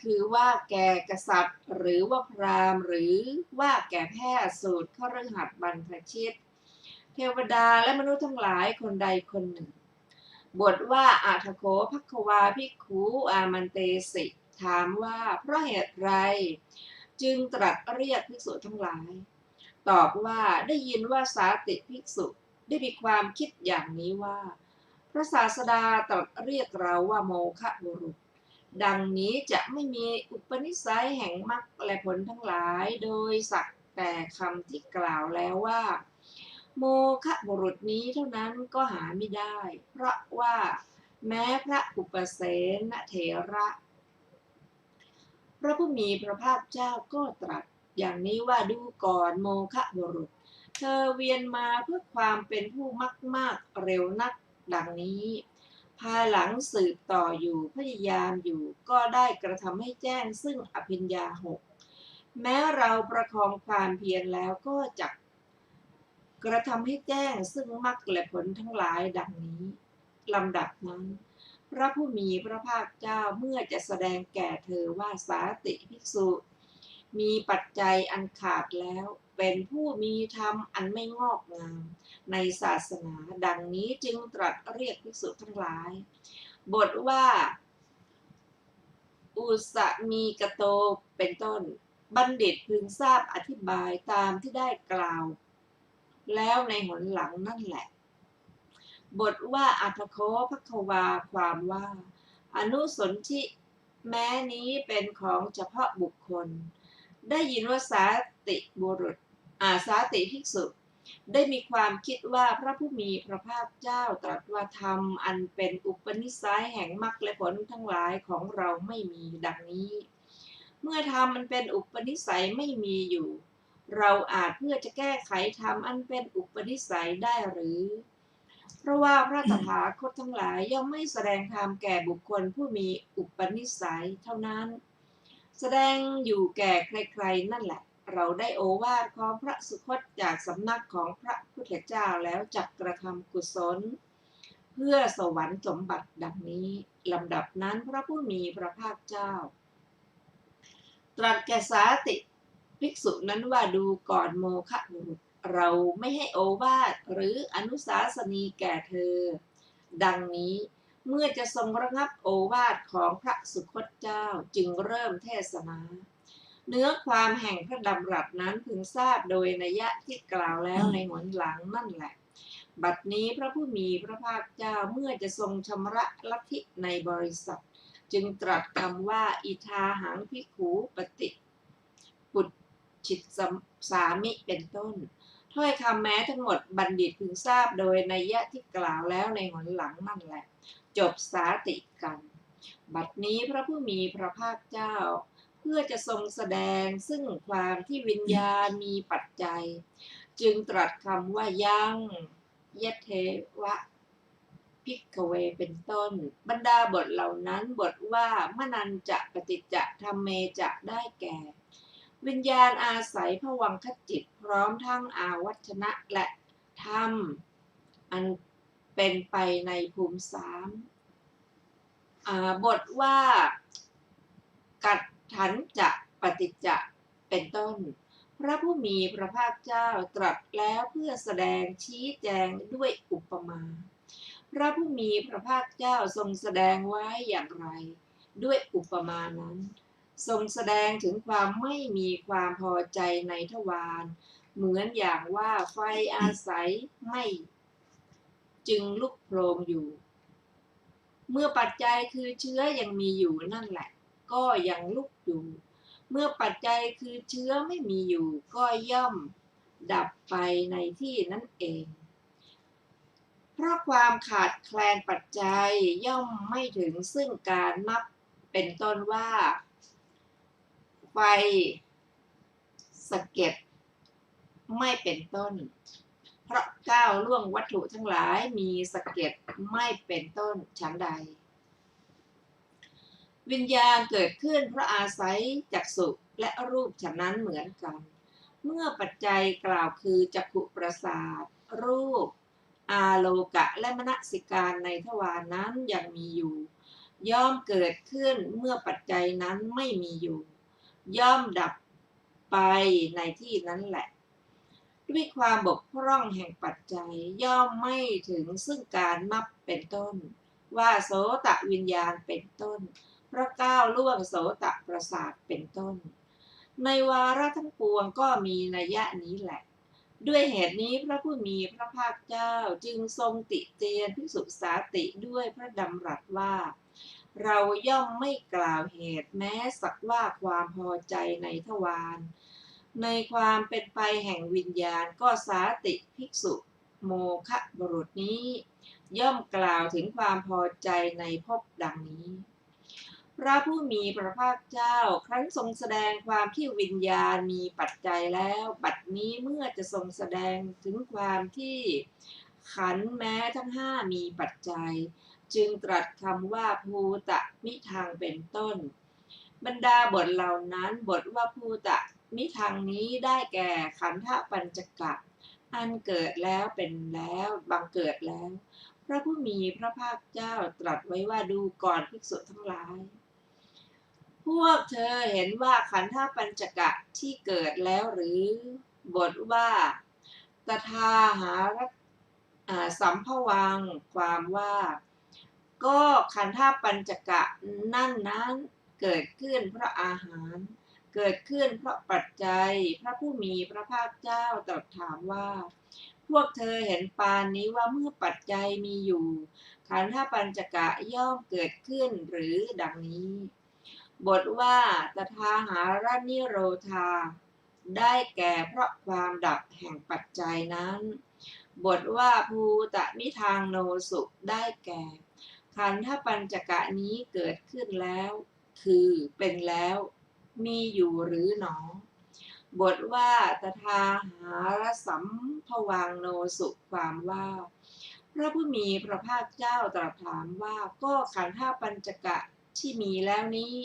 คือว่าแก่กษัตริย์หรือว่าพราหมณ์หรือว่าแก่แพทย์สูตรคฤหัสถ์บรรพชิตเทวดาและมนุษย์ทั้งหลายคนใดคนหนึ่งบทว่าอาทโขภัควาภิกขุอามันเตสิถามว่าเพราะเหตุไรจึงตรัสเรียกภิกษุทั้งหลายตอบว่าได้ยินว่าสาติภิกษุได้มีความคิดอย่างนี้ว่าพระศาสดาตรัสเรียกเราว่าโมฆะบุรุษดังนี้จะไม่มีอุปนิสัยแห่งมรรคและผลทั้งหลายโดยสักแต่คำที่กล่าวแล้วว่าโมฆะบุรุษนี้เท่านั้นก็หาไม่ได้เพราะว่าแม้พระอุปเสนเถระพระผู้มีพระภาคเจ้าก็ตรัสอย่างนี้ว่าดูก่อนโมฆะบุรุษเธอเวียนมาเพื่อความเป็นผู้มากเร็วนักดังนี้ภายหลังสืบต่ออยู่พยายามอยู่ก็ได้กระทำให้แจ้งซึ่งอภิญญาหกแม้เราประคองความเพียรแล้วก็จะกระทำให้แจ้งซึ่งมรรคและผลทั้งหลายดังนี้ลำดับนั้นพระผู้มีพระภาคเจ้าเมื่อจะแสดงแก่เธอว่าสาติภิกษุมีปัจจัยอันขาดแล้วเป็นผู้มีธรรมอันไม่งอกงามในศาสนาดังนี้จึงตรัสเรียกภิกษุทั้งหลายบทว่าอุสมีกโตเป็นต้นบัณฑิตพึงทราบอธิบายตามที่ได้กล่าวแล้วในหนหลังนั่นแหละบทว่าอัทโคภัควาความว่าอนุสนธิแม้นี้เป็นของเฉพาะบุคคลได้ยินว่าสาติบุรุษสาติภิกษุได้มีความคิดว่าพระผู้มีพระภาคเจ้าตรัสว่าธรรมอันเป็นอุปนิสัยแห่งมรรคและผลทั้งหลายของเราไม่มีดังนี้เมื่อธรรมมันเป็นอุปนิสัยไม่มีอยู่เราอาจเพื่อจะแก้ไขธรรมอันเป็นอุปนิสัยได้หรือเพราะว่าพระตถาคตทั้งหลายย่อมไม่แสดงธรรมแก่บุคคลผู้มีอุปนิสัยเท่านั้นแสดงอยู่แก่ใครๆนั่นแหละเราได้โอวาทของพระสุคตจากสำนักของพระพุทธเจ้าแล้วจักกระทำกุศลเพื่อสวรรค์สมบัติดังนี้ลำดับนั้นพระผู้มีพระภาคเจ้าตรัสแก่สาติภิกษุนั้นว่าดูก่อนโมฆะบุรุษเราไม่ให้โอวาทหรืออนุสาสนีแก่เธอดังนี้เมื่อจะทรงระงับโอวาทของพระสุคตเจ้าจึงเริ่มเทศนาเนื้อความแห่งพระดำรัสนั้นพึงทราบโดยนัยยะที่กล่าวแล้วในหนหลังนั่นแหละบัดนี้พระผู้มีพระภาคเจ้าเมื่อจะทรงชำระลัทธิในบริษัทจึงตรัสคำว่าอิทาหังภิกขุปฏิปุจฉิตสามิเป็นต้นถ้อยคำแม้ทั้งหมดบัณฑิตพึงทราบโดยนัยยะที่กล่าวแล้วในหนหลังนั่นแหละจบสาติกันบัดนี้พระผู้มีพระภาคเจ้าเพื่อจะทรงแสดงซึ่งความที่วิญญาณมีปัจจัยจึงตรัสคำว่ายังยะเทวะภิกขเวเป็นต้นบรรดาบทเหล่านั้นบทว่ามนัญจะปฏิจจะธัมเมจะได้แก่วิญญาณอาศัยภวังคจิตพร้อมทั้งอาวัชนะและธรรมอันเป็นไปในภูมิสาม บทว่ากัดถันจะปฏิจจะเป็นต้นพระผู้มีพระภาคเจ้าตรัสแล้วเพื่อแสดงชี้แจงด้วยอุปมาพระผู้มีพระภาคเจ้าทรงแสดงไว้อย่างไรด้วยอุปมานั้นทรงแสดงถึงความไม่มีความพอใจในทวารเหมือนอย่างว่าไฟอาศัยไม่จึงลุกโพลงอยู่เมื่อปัจจัยคือเชื้อยังมีอยู่นั่นแหละก็ยังลุกอยู่เมื่อปัจจัยคือเชื้อไม่มีอยู่ก็ย่อมดับไปในที่นั้นเองเพราะความขาดแคลนปัจจัยย่อมไม่ถึงซึ่งการนับเป็นต้นว่าไฟสะเก็ดไม่เป็นต้นเพราะก้าวล่วงวัตถุทั้งหลายมีสะเก็ดไม่เป็นต้นฉันใดวิญญาณเกิดขึ้นเพราะอาศัยจักษุและรูปฉะนั้นเหมือนกันเมื่อปัจจัยกล่าวคือจักขุประสาทรูปอาโลกะและมนสิการในทวารนั้นยังมีอยู่ย่อมเกิดขึ้นเมื่อปัจจัยนั้นไม่มีอยู่ย่อมดับไปในที่นั้นแหละด้วยความบกพร่องแห่งปัจจัยย่อมไม่ถึงซึ่งการนับเป็นต้นว่าโสตวิญญาณเป็นต้นเพราะก้าวล่วงโสตประสาทเป็นต้นในวาระทั้งปวงก็มีนัยยะนี้แหละด้วยเหตุนี้พระผู้มีพระภาคเจ้าจึงทรงติเตียนภิกษุสาติด้วยพระดำรัสว่าเราย่อมไม่กล่าวเหตุแม้สักว่าความพอใจในทวารในความเป็นไปแห่งวิญญาณก็สาติภิกษุโมฆะบุรุษนี้ย่อมกล่าวถึงความพอใจในภพดังนี้พระผู้มีพระภาคเจ้าครั้นทรงแสดงความที่วิญญาณมีปัจจัยแล้วบัดนี้เมื่อจะทรงแสดงถึงความที่ขันธ์แม้ทั้งห้ามีปัจจัยจึงตรัสคำว่าภูตะมิทังเป็นต้นบรรดาบทเหล่านั้นบทว่าภูตะมิทังนี้ได้แก่ขันธปัญจกะอันเกิดแล้วเป็นแล้วบังเกิดแล้วพระผู้มีพระภาคเจ้าตรัสไว้ว่าดูก่อนภิกษุทั้งหลายพวกเธอเห็นว่าขันธปัญจกะที่เกิดแล้วหรือบทว่าตถาหารสัมภวังความว่าก็ขันธปัญจกะนั้นเกิดขึ้นเพราะอาหารเกิดขึ้นเพราะปัจจัยพระผู้มีพระภาคเจ้าตรัสถามว่าพวกเธอเห็นปานนี้ว่าเมื่อปัจจัยมีอยู่ขันธปัญจกะย่อมเกิดขึ้นหรือดังนี้บทว่าตถาหารนิโรธาได้แก่เพราะความดับแห่งปัจจัยนั้นบทว่าภูตะมิทางโนสุได้แก่ขันธปัญจกะนี้เกิดขึ้นแล้วคือเป็นแล้วมีอยู่หรือหนอบทว่าตถาหารสัมภวังโนสุความว่าพระผู้มีพระภาคเจ้าตรัสถามว่าก็ขันธปัญจกะที่มีแล้วนี้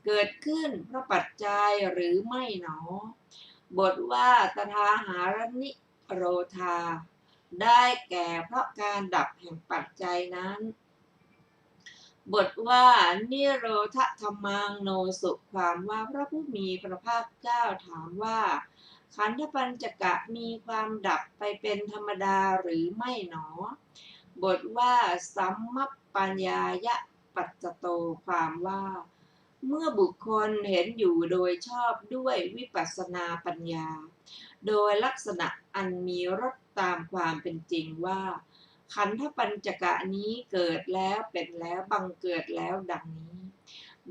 เกิดขึ้นเพราะปัจจัยหรือไม่หนอบทว่าตถาหารนิโรธาได้แก่เพราะการดับแห่งปัจจัยนั้นบทว่านิโรธธรรมังโนสุความว่าพระผู้มีพระภาคเจ้าถามว่าขันธปัญจกะมีความดับไปเป็นธรรมดาหรือไม่หนอบทว่าสัมมัปปัญญายะปัจจโตความว่าเมื่อบุคคลเห็นอยู่โดยชอบด้วยวิปัสสนาปัญญาโดยลักษณะอันมีรสตามความเป็นจริงว่าขันธปัญจกะนี้เกิดแล้วเป็นแล้วบังเกิดแล้วดังนี้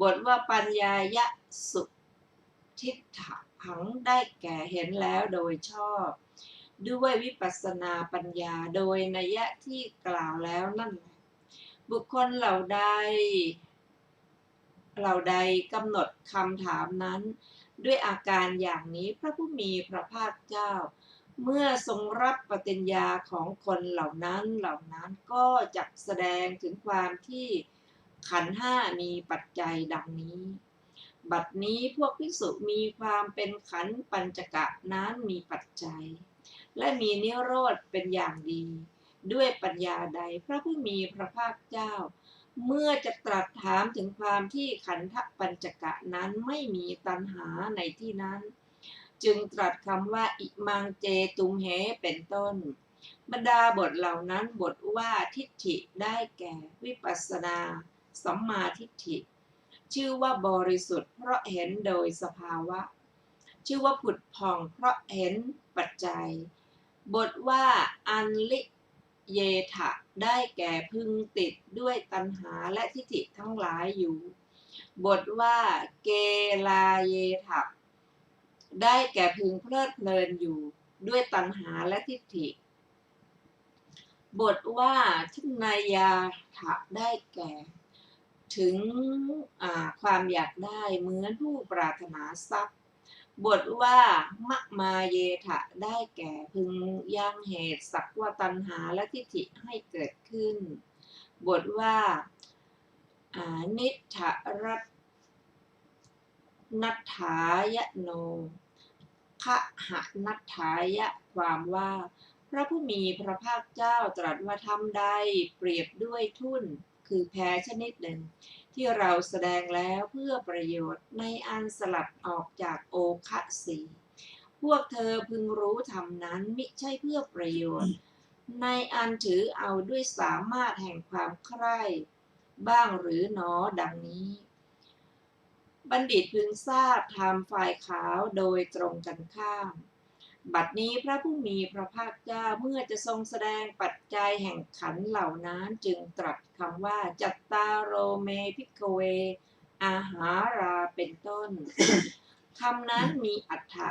บทว่าปัญญายะสุทิฏฐังได้แก่เห็นแล้วโดยชอบด้วยวิปัสสนาปัญญาโดยนัยยะที่กล่าวแล้วนั่นแหละบุคคลเหล่าใดกำหนดคำถามนั้นด้วยอาการอย่างนี้พระผู้มีพระภาคเจ้าเมื่อทรงรับปฏิญญาของคนเหล่านั้นก็จักแสดงถึงความที่ขันธ์ห้ามีปัจจัยดังนี้บัดนี้พวกภิกษุมีความเป็นขันธ์ปัญจกะนั้นมีปัจจัยและมีนิโรธเป็นอย่างดีด้วยปัญญาใดพระผู้มีพระภาคเจ้า เมื่อจะตรัสถามถึงความที่ขันธปัญจกะนั้นไม่มีตัณหาในที่นั้นจึงตรัสคำว่าอิมังเจตุมเหเป็นต้นบรรดาบทเหล่านั้นบทว่าทิฏฐิได้แก่วิปัสสนาสัมมาทิฏฐิชื่อว่าบริสุทธิ์เพราะเห็นโดยสภาวะชื่อว่าผุดผ่องเพราะเห็นปัจจัยบทว่าอันลิเยถะได้แก่พึงติดด้วยตัณหาและทิฏฐิทั้งหลายอยู่บทว่าเกลาเยถะได้แก่พึงเพลิดเพลินอยู่ด้วยตัณหาและทิฏฐิบทว่าทินายาถะได้แก่ถึงความอยากได้เหมือนผู้ปรารถนาทรัพย์บทว่ามะมาเยถะได้แก่พึงยังเหตุสักว่าตัณหาและทิฏฐิให้เกิดขึ้นบทว่านิทธรัตนัฏฐายโนคะหะนัฏฐายะความว่าพระผู้มีพระภาคเจ้าตรัสว่าธรรมใดเปรียบด้วยทุ่นคือแพชนิดหนึ่งที่เราแสดงแล้วเพื่อประโยชน์ในอันสลัดออกจากโอคะสีพวกเธอพึงรู้ธรรมนั้นมิใช่เพื่อประโยชน์ในอันถือเอาด้วยสามารถแห่งความใคร่บ้างหรือหนอดังนี้บัณฑิตพึงทราบธรรมฝ่ายขาวโดยตรงกันข้ามบัดนี้พระผู้มีพระภาคเจ้าเมื่อจะทรงแสดงปัจจัยแห่งขันธ์เหล่านั้นจึงตรัสคำว่าจัตตาโรเมภิกขเวอาหาราเป็นต้นคำนั้นมีอรรถะ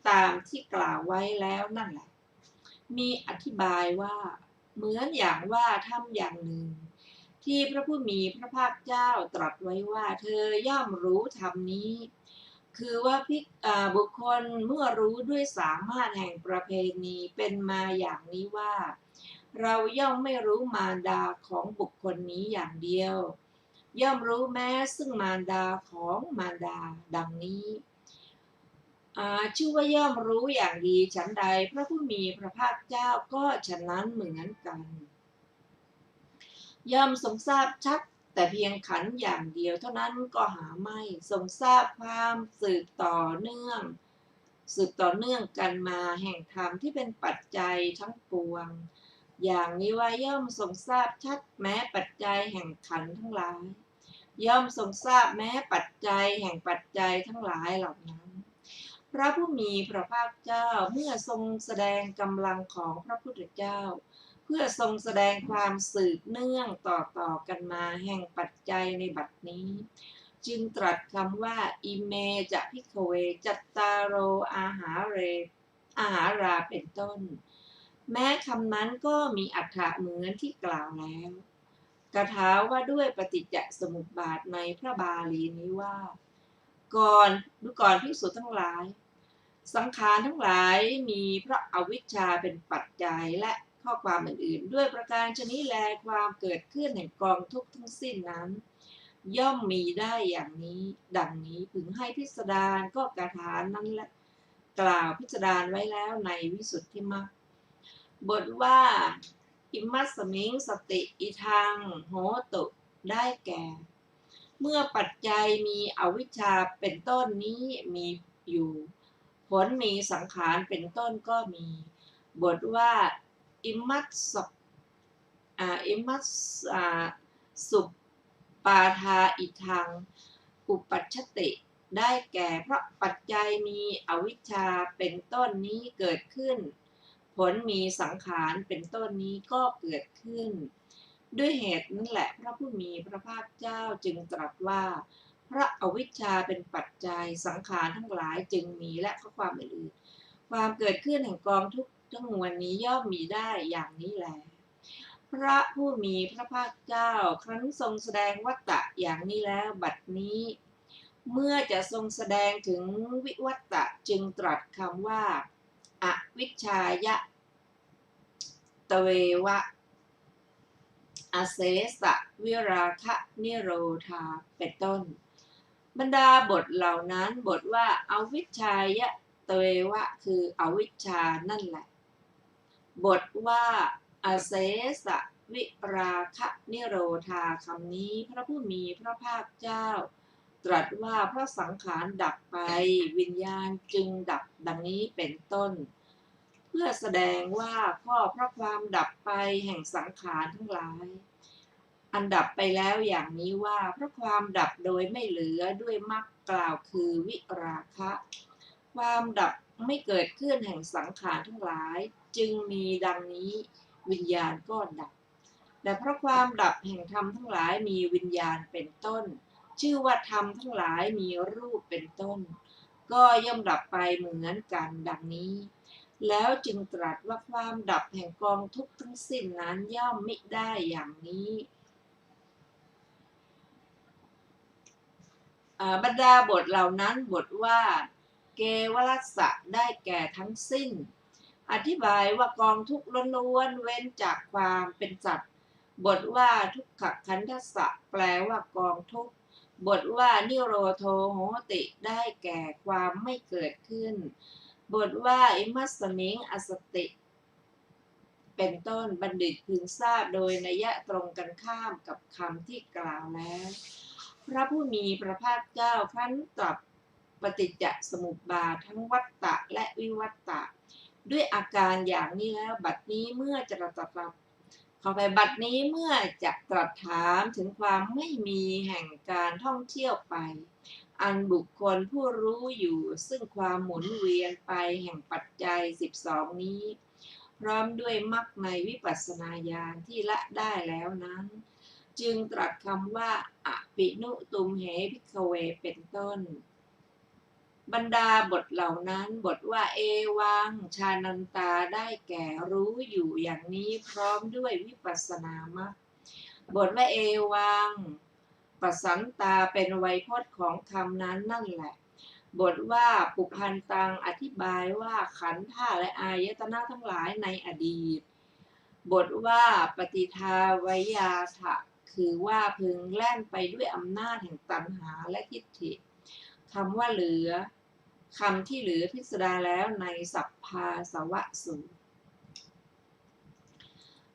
ตามที่กล่าวไว้แล้วนั่นแหละมีอธิบายว่าเหมือนอย่างว่าทำอย่างหนึ่งที่พระผู้มีพระภาคเจ้าตรัสไว้ว่าเธอย่อมรู้ธรรมนี้คือว่าบุคคลเมื่อรู้ด้วยสามารถแห่งประเพณีเป็นมาอย่างนี้ว่าเราย่อมไม่รู้มารดาของบุคคลนี้อย่างเดียวย่อมรู้แม้ซึ่งมารดาของมารดาดังนี้ชื่อว่าย่อมรู้อย่างดีฉันใดพระผู้มีพระภาคเจ้าก็ฉะนั้นเหมือนกันย่อมทรงทราบชัดแต่เพียงขันธ์อย่างเดียวเท่านั้นก็หาไม่ทรงทราบความสืบต่อเนื่องกันมาแห่งธรรมที่เป็นปัจจัยทั้งปวงอย่างนี้ว่าย่อมทรงทราบชัดแม้ปัจจัยแห่งขันธ์ทั้งหลายย่อมทรงทราบแม้ปัจจัยแห่งปัจจัยทั้งหลายเหล่านั้นพระผู้มีพระภาคเจ้าเมื่อทรงแสดงกำลังของพระพุทธเจ้าเพื่อทรงแสดงความสืบเนื่องต่อกันมาแห่งปัจจัยในบัดนี้จึงตรัสคำว่าอิเมจะภิกขเวจัตตาโรอาหาราเป็นต้นแม้คำนั้นก็มีอรรถะเหมือนที่กล่าวแล้วกถาว่าด้วยปฏิจจสมุปบาทในพระบาลีนี้ว่าก่อนภิกษุทั้งหลายสังขารทั้งหลายมีเพราะอวิชชาเป็นปัจจัยและข้อความอื่นๆด้วยประการชนิดแลความเกิดขึ้นแห่งกองทุกข์ทั้งสิ้นนั้นย่อมมีได้อย่างนี้ดังนี้พึงให้พิสดารก็กถานั้นและกล่าวพิสดารไว้แล้วในวิสุทธิมรรคบทว่าอิมัสสมิงสติอิทังโหตุได้แก่เมื่อปัจจัยมีอวิชชาเป็นต้นนี้มีอยู่ผลมีสังขารเป็นต้นก็มีบทว่าอิมัสสุปปาทาอิทังอุปัชชติได้แก่เพราะปัจจัยมีอวิชชาเป็นต้นนี้เกิดขึ้นผลมีสังขารเป็นต้นนี้ก็เกิดขึ้นด้วยเหตุนั้นแหละพระผู้มีพระภาคเจ้าจึงตรัสว่าเพราะอวิชชาเป็นปัจจัยสังขารทั้งหลายจึงมีและข้อความอื่นๆความเกิดขึ้นแห่งกองทุกข์ทั้งมวลนี้ย่อมมีได้อย่างนี้แลพระผู้มีพระภาคเจ้าครั้นทรงแสดงวัตตะอย่างนี้แล้วบัดนี้เมื่อจะทรงแสดงถึงวิวัตตะจึงตรัสคำว่าอวิชชายะตเววะอเสสะวิราคะนิโรธาเป็นต้นบรรดาบทเหล่านั้นบทว่าอวิชชายะตเววะคืออวิชชานั่นแหละบทว่าอเสสะ วิราคะนิโรธาคำนี้พระผู้มีพระภาคเจ้าตรัสว่าเพราะสังขารดับไปวิญญาณจึงดับดังนี้เป็นต้นเพื่อแสดงว่าข้อเพราะความดับไปแห่งสังขารทั้งหลายอันดับไปแล้วอย่างนี้ว่าเพราะความดับโดยไม่เหลือด้วยมรรคกล่าวคือวิราคะความดับไม่เกิดขึ้นแห่งสังขารทั้งหลายจึงมีดังนี้วิญญาณก็ดับแต่เพราะความดับแห่งธรรมทั้งหลายมีวิญญาณเป็นต้นชื่อว่าธรรมทั้งหลายมีรูปเป็นต้นก็ย่อมดับไปเหมือนกันดังนี้แล้วจึงตรัสว่าความดับแห่งกองทุกข์ทั้งสิ้นนั้นย่อมมิได้อย่างนี้บรรดาบทเหล่านั้นบทว่าเกวลัสสะได้แก่ทั้งสิ้นอธิบายว่ากองทุกข์ล้วนๆเว้นจากความเป็นสัตว์บทว่าทุกขขันธัสสะแปลว่ากองทุกข์บทว่านิโรโธโหติได้แก่ความไม่เกิดขึ้นบทว่าอิมัสสมิงอสติเป็นต้นบัณฑิตพึงทราบโดยนัยยะตรงกันข้ามกับคำที่กล่าวแล้วพระผู้มีพระภาคเจ้าครั้นตรัสปฏิจจสมุปบาททั้งวัฏฏะและวิวัฏฏะด้วยอาการอย่างนี้แล้วบัดนี้เมื่อจะตรัสขอไปบัดนี้เมื่อจะตรัสถามถึงความไม่มีแห่งการท่องเที่ยวไปอันบุคคลผู้รู้อยู่ซึ่งความหมุนเวียนไปแห่งปัจจัย12นี้พร้อมด้วยมรรคในวิปัสสนาญาณที่ละได้แล้วนั้นจึงตรัสคำว่าอปินุตุมเหภิกขเวเป็นต้นบรรดาบทเหล่านั้นบทว่าเอวังชานันตาได้แก่รู้อยู่อย่างนี้พร้อมด้วยวิปัสสนามรรคบทว่าเอวังปัสสันตาเป็นไวยพจน์ของคำนั้นนั่นแหละบทว่าปุพันตังอธิบายว่าขันธ์ธาตุและอายตนะทั้งหลายในอดีตบทว่าปฏิทาวยาถะคือว่าพึงแล่นไปด้วยอำนาจแห่งตัณหาและทิฏฐิคำว่าเหลือคำที่เหลือพิสดารแล้วในสัพพาสวะสูตร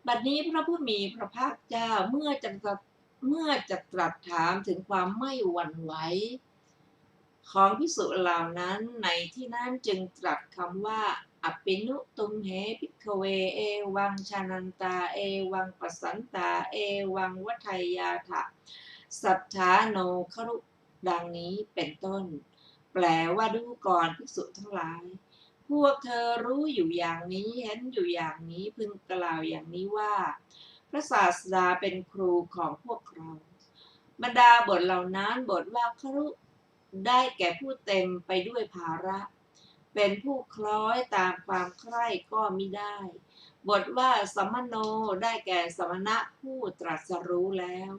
บัดนี้พระผู้มีพระภาคเจ้าเมื่อจะตรัสถามถึงความไม่หวั่นไหวของภิกษุเหล่านั้นในที่นั้นจึงตรัสคำว่าอปินุตุมเหภิกขเวเอวังชานันตาเอวังปัสสันตาเอวังวัฏยาถะสัทธาโนครุดังนี้เป็นต้นแปลว่าดูก่อนภิกษุทั้งหลายพวกเธอรู้อยู่อย่างนี้เห็นอยู่อย่างนี้พึงกล่าวอย่างนี้ว่าพระศาสดาเป็นครูของพวกเราบรรดาบทเหล่านั้นบทว่าครุได้แก่ผู้เต็มไปด้วยภาระเป็นผู้คล้อยตามความใคร่ก็มิได้บทว่าสมโนได้แก่สมณะผู้ตรัสรู้แล้ว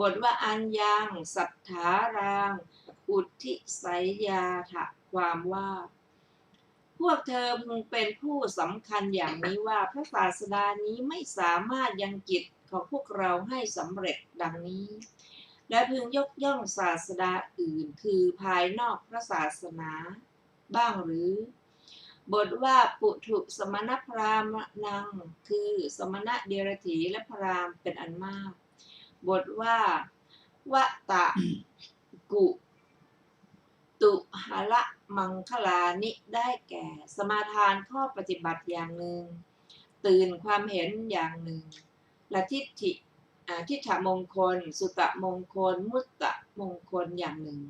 บทว่าอัญญังสัทธารางอุทิไสยาถะความว่าพวกเธอพึงเป็นผู้สำคัญอย่างนี้ว่าพระศาสดานี้ไม่สามารถยังจิตของพวกเราให้สำเร็จดังนี้และพึงยกย่องศาสดาอื่นคือภายนอกพระศาสนาบ้างหรือบทว่าปุถุสมณพราหมณังคือสมณะเดรัจฉีและพราหมณ์เป็นอันมากบทว่าวะตะกุตุหละมังคลานิได้แก่สมาทานข้อปฏิบัติอย่างหนึ่งตื่นความเห็นอย่างหนึ่งและทิฏฐมงคลสุตมงคลมุตตมงคลอย่างหนึ่ง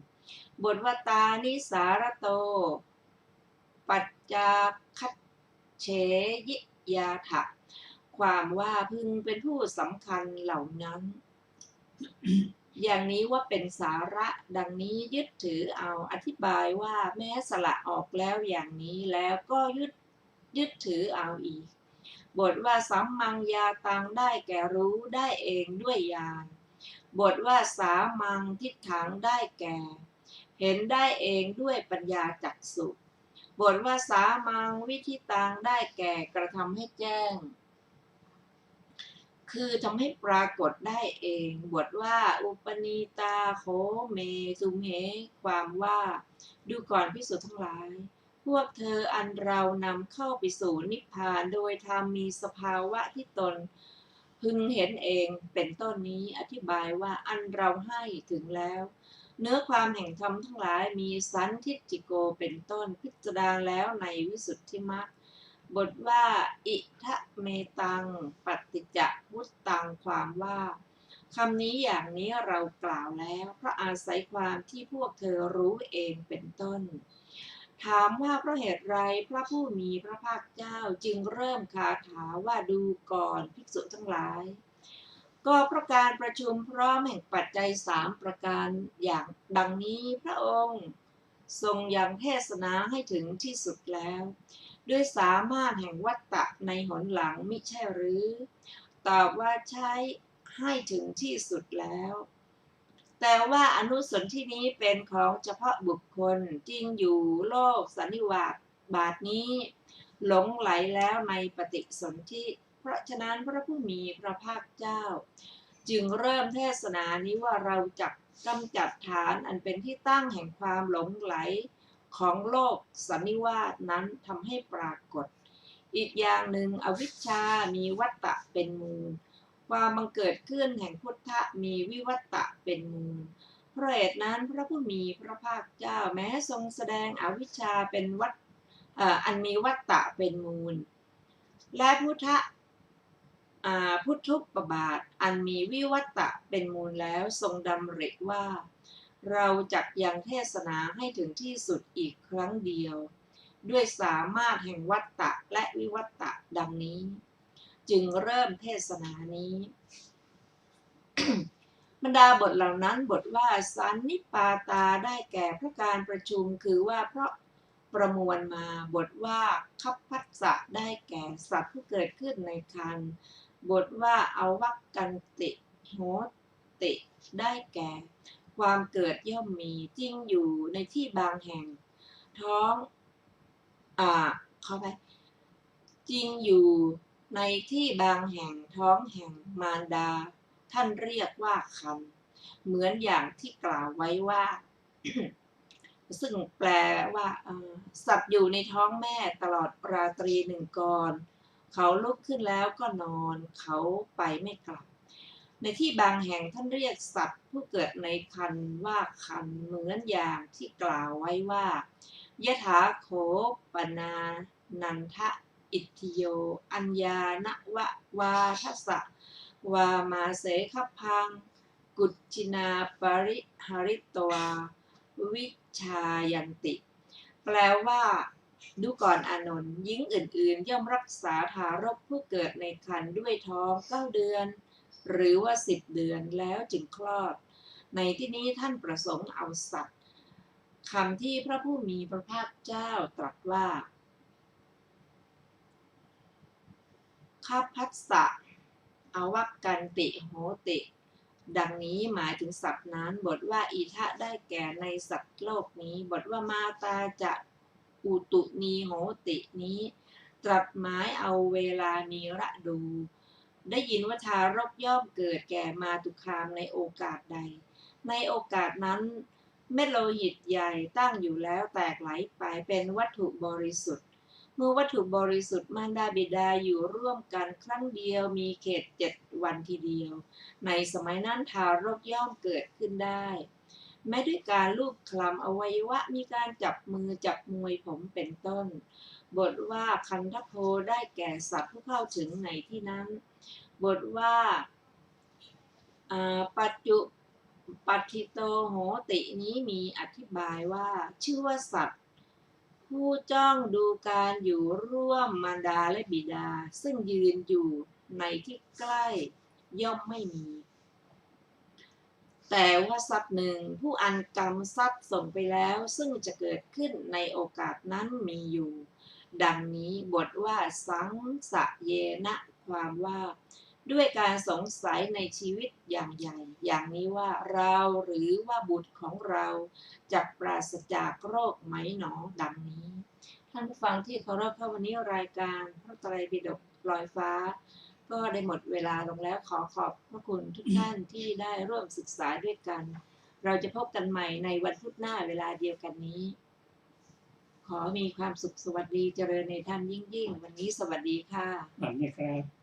บทว่าตานิสารโตปัจจาคัจเฉยิยาถะความว่าพึงเป็นผู้สำคัญเหล่านั้น อย่างนี้ว่าเป็นสาระดังนี้ยึดถือเอาอธิบายว่าแม้สละออกแล้วอย่างนี้แล้วก็ยึดถือเอาอีกบทว่าสัมมังยาตังได้แก่รู้ได้เองด้วยญาณบทว่าสามังทิฏฐังได้แก่เห็นได้เองด้วยปัญญาจักษุบทว่าสามังวิธิตังได้แก่กระทำให้แจ้งคือทำให้ปรากฏได้เองบทว่าอุปนีตาโคเมสุเมความว่าดูก่อนภิกษุทั้งหลายพวกเธออันเรานำเข้าไปสู่นิพพานโดยธรรมมีสภาวะที่ตน พึงเห็นเองเป็นต้นนี้อธิบายว่าอันเราให้ถึงแล้ว เนื้อความแห่งธรรมทั้งหลายมีสันทิฏฐิโกเป็นต้นพิจารณาแล้วในวิสุทธิมรรคบทว่าอิทะเมตังปฏิจจวุตตังความว่าคำนี้อย่างนี้เรากล่าวแล้วเพราะอาศัยความที่พวกเธอรู้เองเป็นต้น ถามว่าเพราะเหตุไรพระผู้มีพระภาคเจ้าจึงเริ่มคาถาว่าดูก่อนภิกษุทั้งหลาย ก็เพราะการประชุมพร้อมแห่งปัจจัย3ประการอย่างดังนี้พระองค์ทรงยังเทศนาให้ถึงที่สุดแล้วด้วยสามารถแห่งวัตตะในหนหลังมิใช่หรือตอบว่าใช้ให้ถึงที่สุดแล้วแต่ว่าอนุสนที่นี้เป็นของเฉพาะบุคคลจริงอยู่โลกสันนิวาตบาทนี้หลงไหลแล้วในปฏิสนธิเพราะฉะนั้นพระผู้มีพระภาคเจ้าจึงเริ่มเทศนานี้ว่าเราจักกำจัดฐานอันเป็นที่ตั้งแห่งความหลงไหลของโลกสันนิวาตนั้นทำให้ปรากฏอีกอย่างหนึ่งอวิชชามีวัตตะเป็นมูลความบังเกิดขึ้นแห่งพุทธะมีวิวัตตะเป็นมูลเพราะเหตุนั้นพระผู้มีพระภาคเจ้าแม้ทรงแสดงอวิชชาเป็นอันมีวัตตะเป็นมูลและพุทธุปบาทอันมีวิวัตตะเป็นมูลแล้วทรงดำริว่าเราจักยังเทศนาให้ถึงที่สุดอีกครั้งเดียวด้วยสามารถแห่งวัตตะและวิวัตตะดังนี้จึงเริ่มเทศนานี้ บรรดาบทเหล่านั้นบทว่าสันนิปาตาได้แก่เพราะการประชุมคือว่าเพราะประมวลมาบทว่าคัพพัสสะได้แก่สัตว์ผู้เกิดขึ้นในครรภ์บทว่าอวัคกันติโหติได้แก่ความเกิดย่อมมีจริงอยู่ในที่บางแห่งท้องเข้าไปจริงอยู่ในที่บางแห่งท้องแห่งมารดาท่านเรียกว่าคันเหมือนอย่างที่กล่าวไว้ว่า ซึ่งแปลว่าสัตว์อยู่ในท้องแม่ตลอดราตรีหนึ่งกรเขาลุกขึ้นแล้วก็นอนเขาไปไม่กลับในที่บางแห่งท่านเรียกสัตว์ผู้เกิดในครรภ์ว่าคันเหมือนอย่างที่กล่าวไว้ว่ายถาโขปนานันทะอิทธิโยอัญญานวะวาทัสสะวามาเสขพังกุจจินาปริหริตวาวิชายันติแปลว่าดูก่อนอานนท์หญิงอื่นๆย่อมรักษาทารกผู้เกิดในครรภ์ด้วยท้อง9 เดือนหรือว่า10 เดือนแล้วจึงคลอดในที่นี้ท่านประสงค์เอาสัตว์คำที่พระผู้มีพระภาคเจ้าตรัสว่าคัพพัสสะอวัคกันติโหติดังนี้หมายถึงสัตว์นั้นบทว่าอีทะได้แก่ในสัตว์โลกนี้บทว่ามาตาจะอุตุนีโหตินี้ตรัสหมายเอาเวลานีระดูได้ยินว่าทารกย่อมเกิดแก่มาตุคามในโอกาสใดในโอกาสนั้นเม็ดโลหิตใหญ่ตั้งอยู่แล้วแตกไหลไปเป็นวัตถุบริสุทธิ์เมื่อวัตถุบริสุทธิ์มารดาบิดาอยู่ร่วมกันครั้งเดียวมีเขต7 วันทีเดียวในสมัยนั้นทารกย่อมเกิดขึ้นได้แม้ด้วยการลูบคลำอวัยวะมีการจับมือจับมวยผมเป็นต้นบทว่าคันทโพได้แก่สัตว์ผู้เข้าถึงในที่นั้นบทว่าปัจจุปัตถิโตโหตินี้มีอธิบายว่าชื่อว่าสัตว์ผู้จ้องดูการอยู่ร่วมมารดาและบิดาซึ่งยืนอยู่ในที่ใกล้ย่อมไม่มีแต่ว่าสัตว์หนึ่งผู้อันกรรมทรัพย์ส่งไปแล้วซึ่งจะเกิดขึ้นในโอกาสนั้นมีอยู่ดังนี้บทว่าสังสะเยนะความว่าด้วยการสงสัยในชีวิตอย่างใหญ่อย่างนี้ว่าเราหรือว่าบุตรของเราจะปราศจากโรคไหมหนอดังนี้ท่านผู้ฟังที่เคารพวันนี้รายการพระไตรปิฎกลอยฟ้าก็ได้หมดเวลาลงแล้วขอบพระคุณทุกท่านที่ได้ร่วมศึกษาด้วยกันเราจะพบกันใหม่ในวันพุธหน้าเวลาเดียวกันนี้ขอมีความสุขสวัสดีเจริญในธรรมยิ่งๆวันนี้สวัสดีค่ะแบบนี้ครับ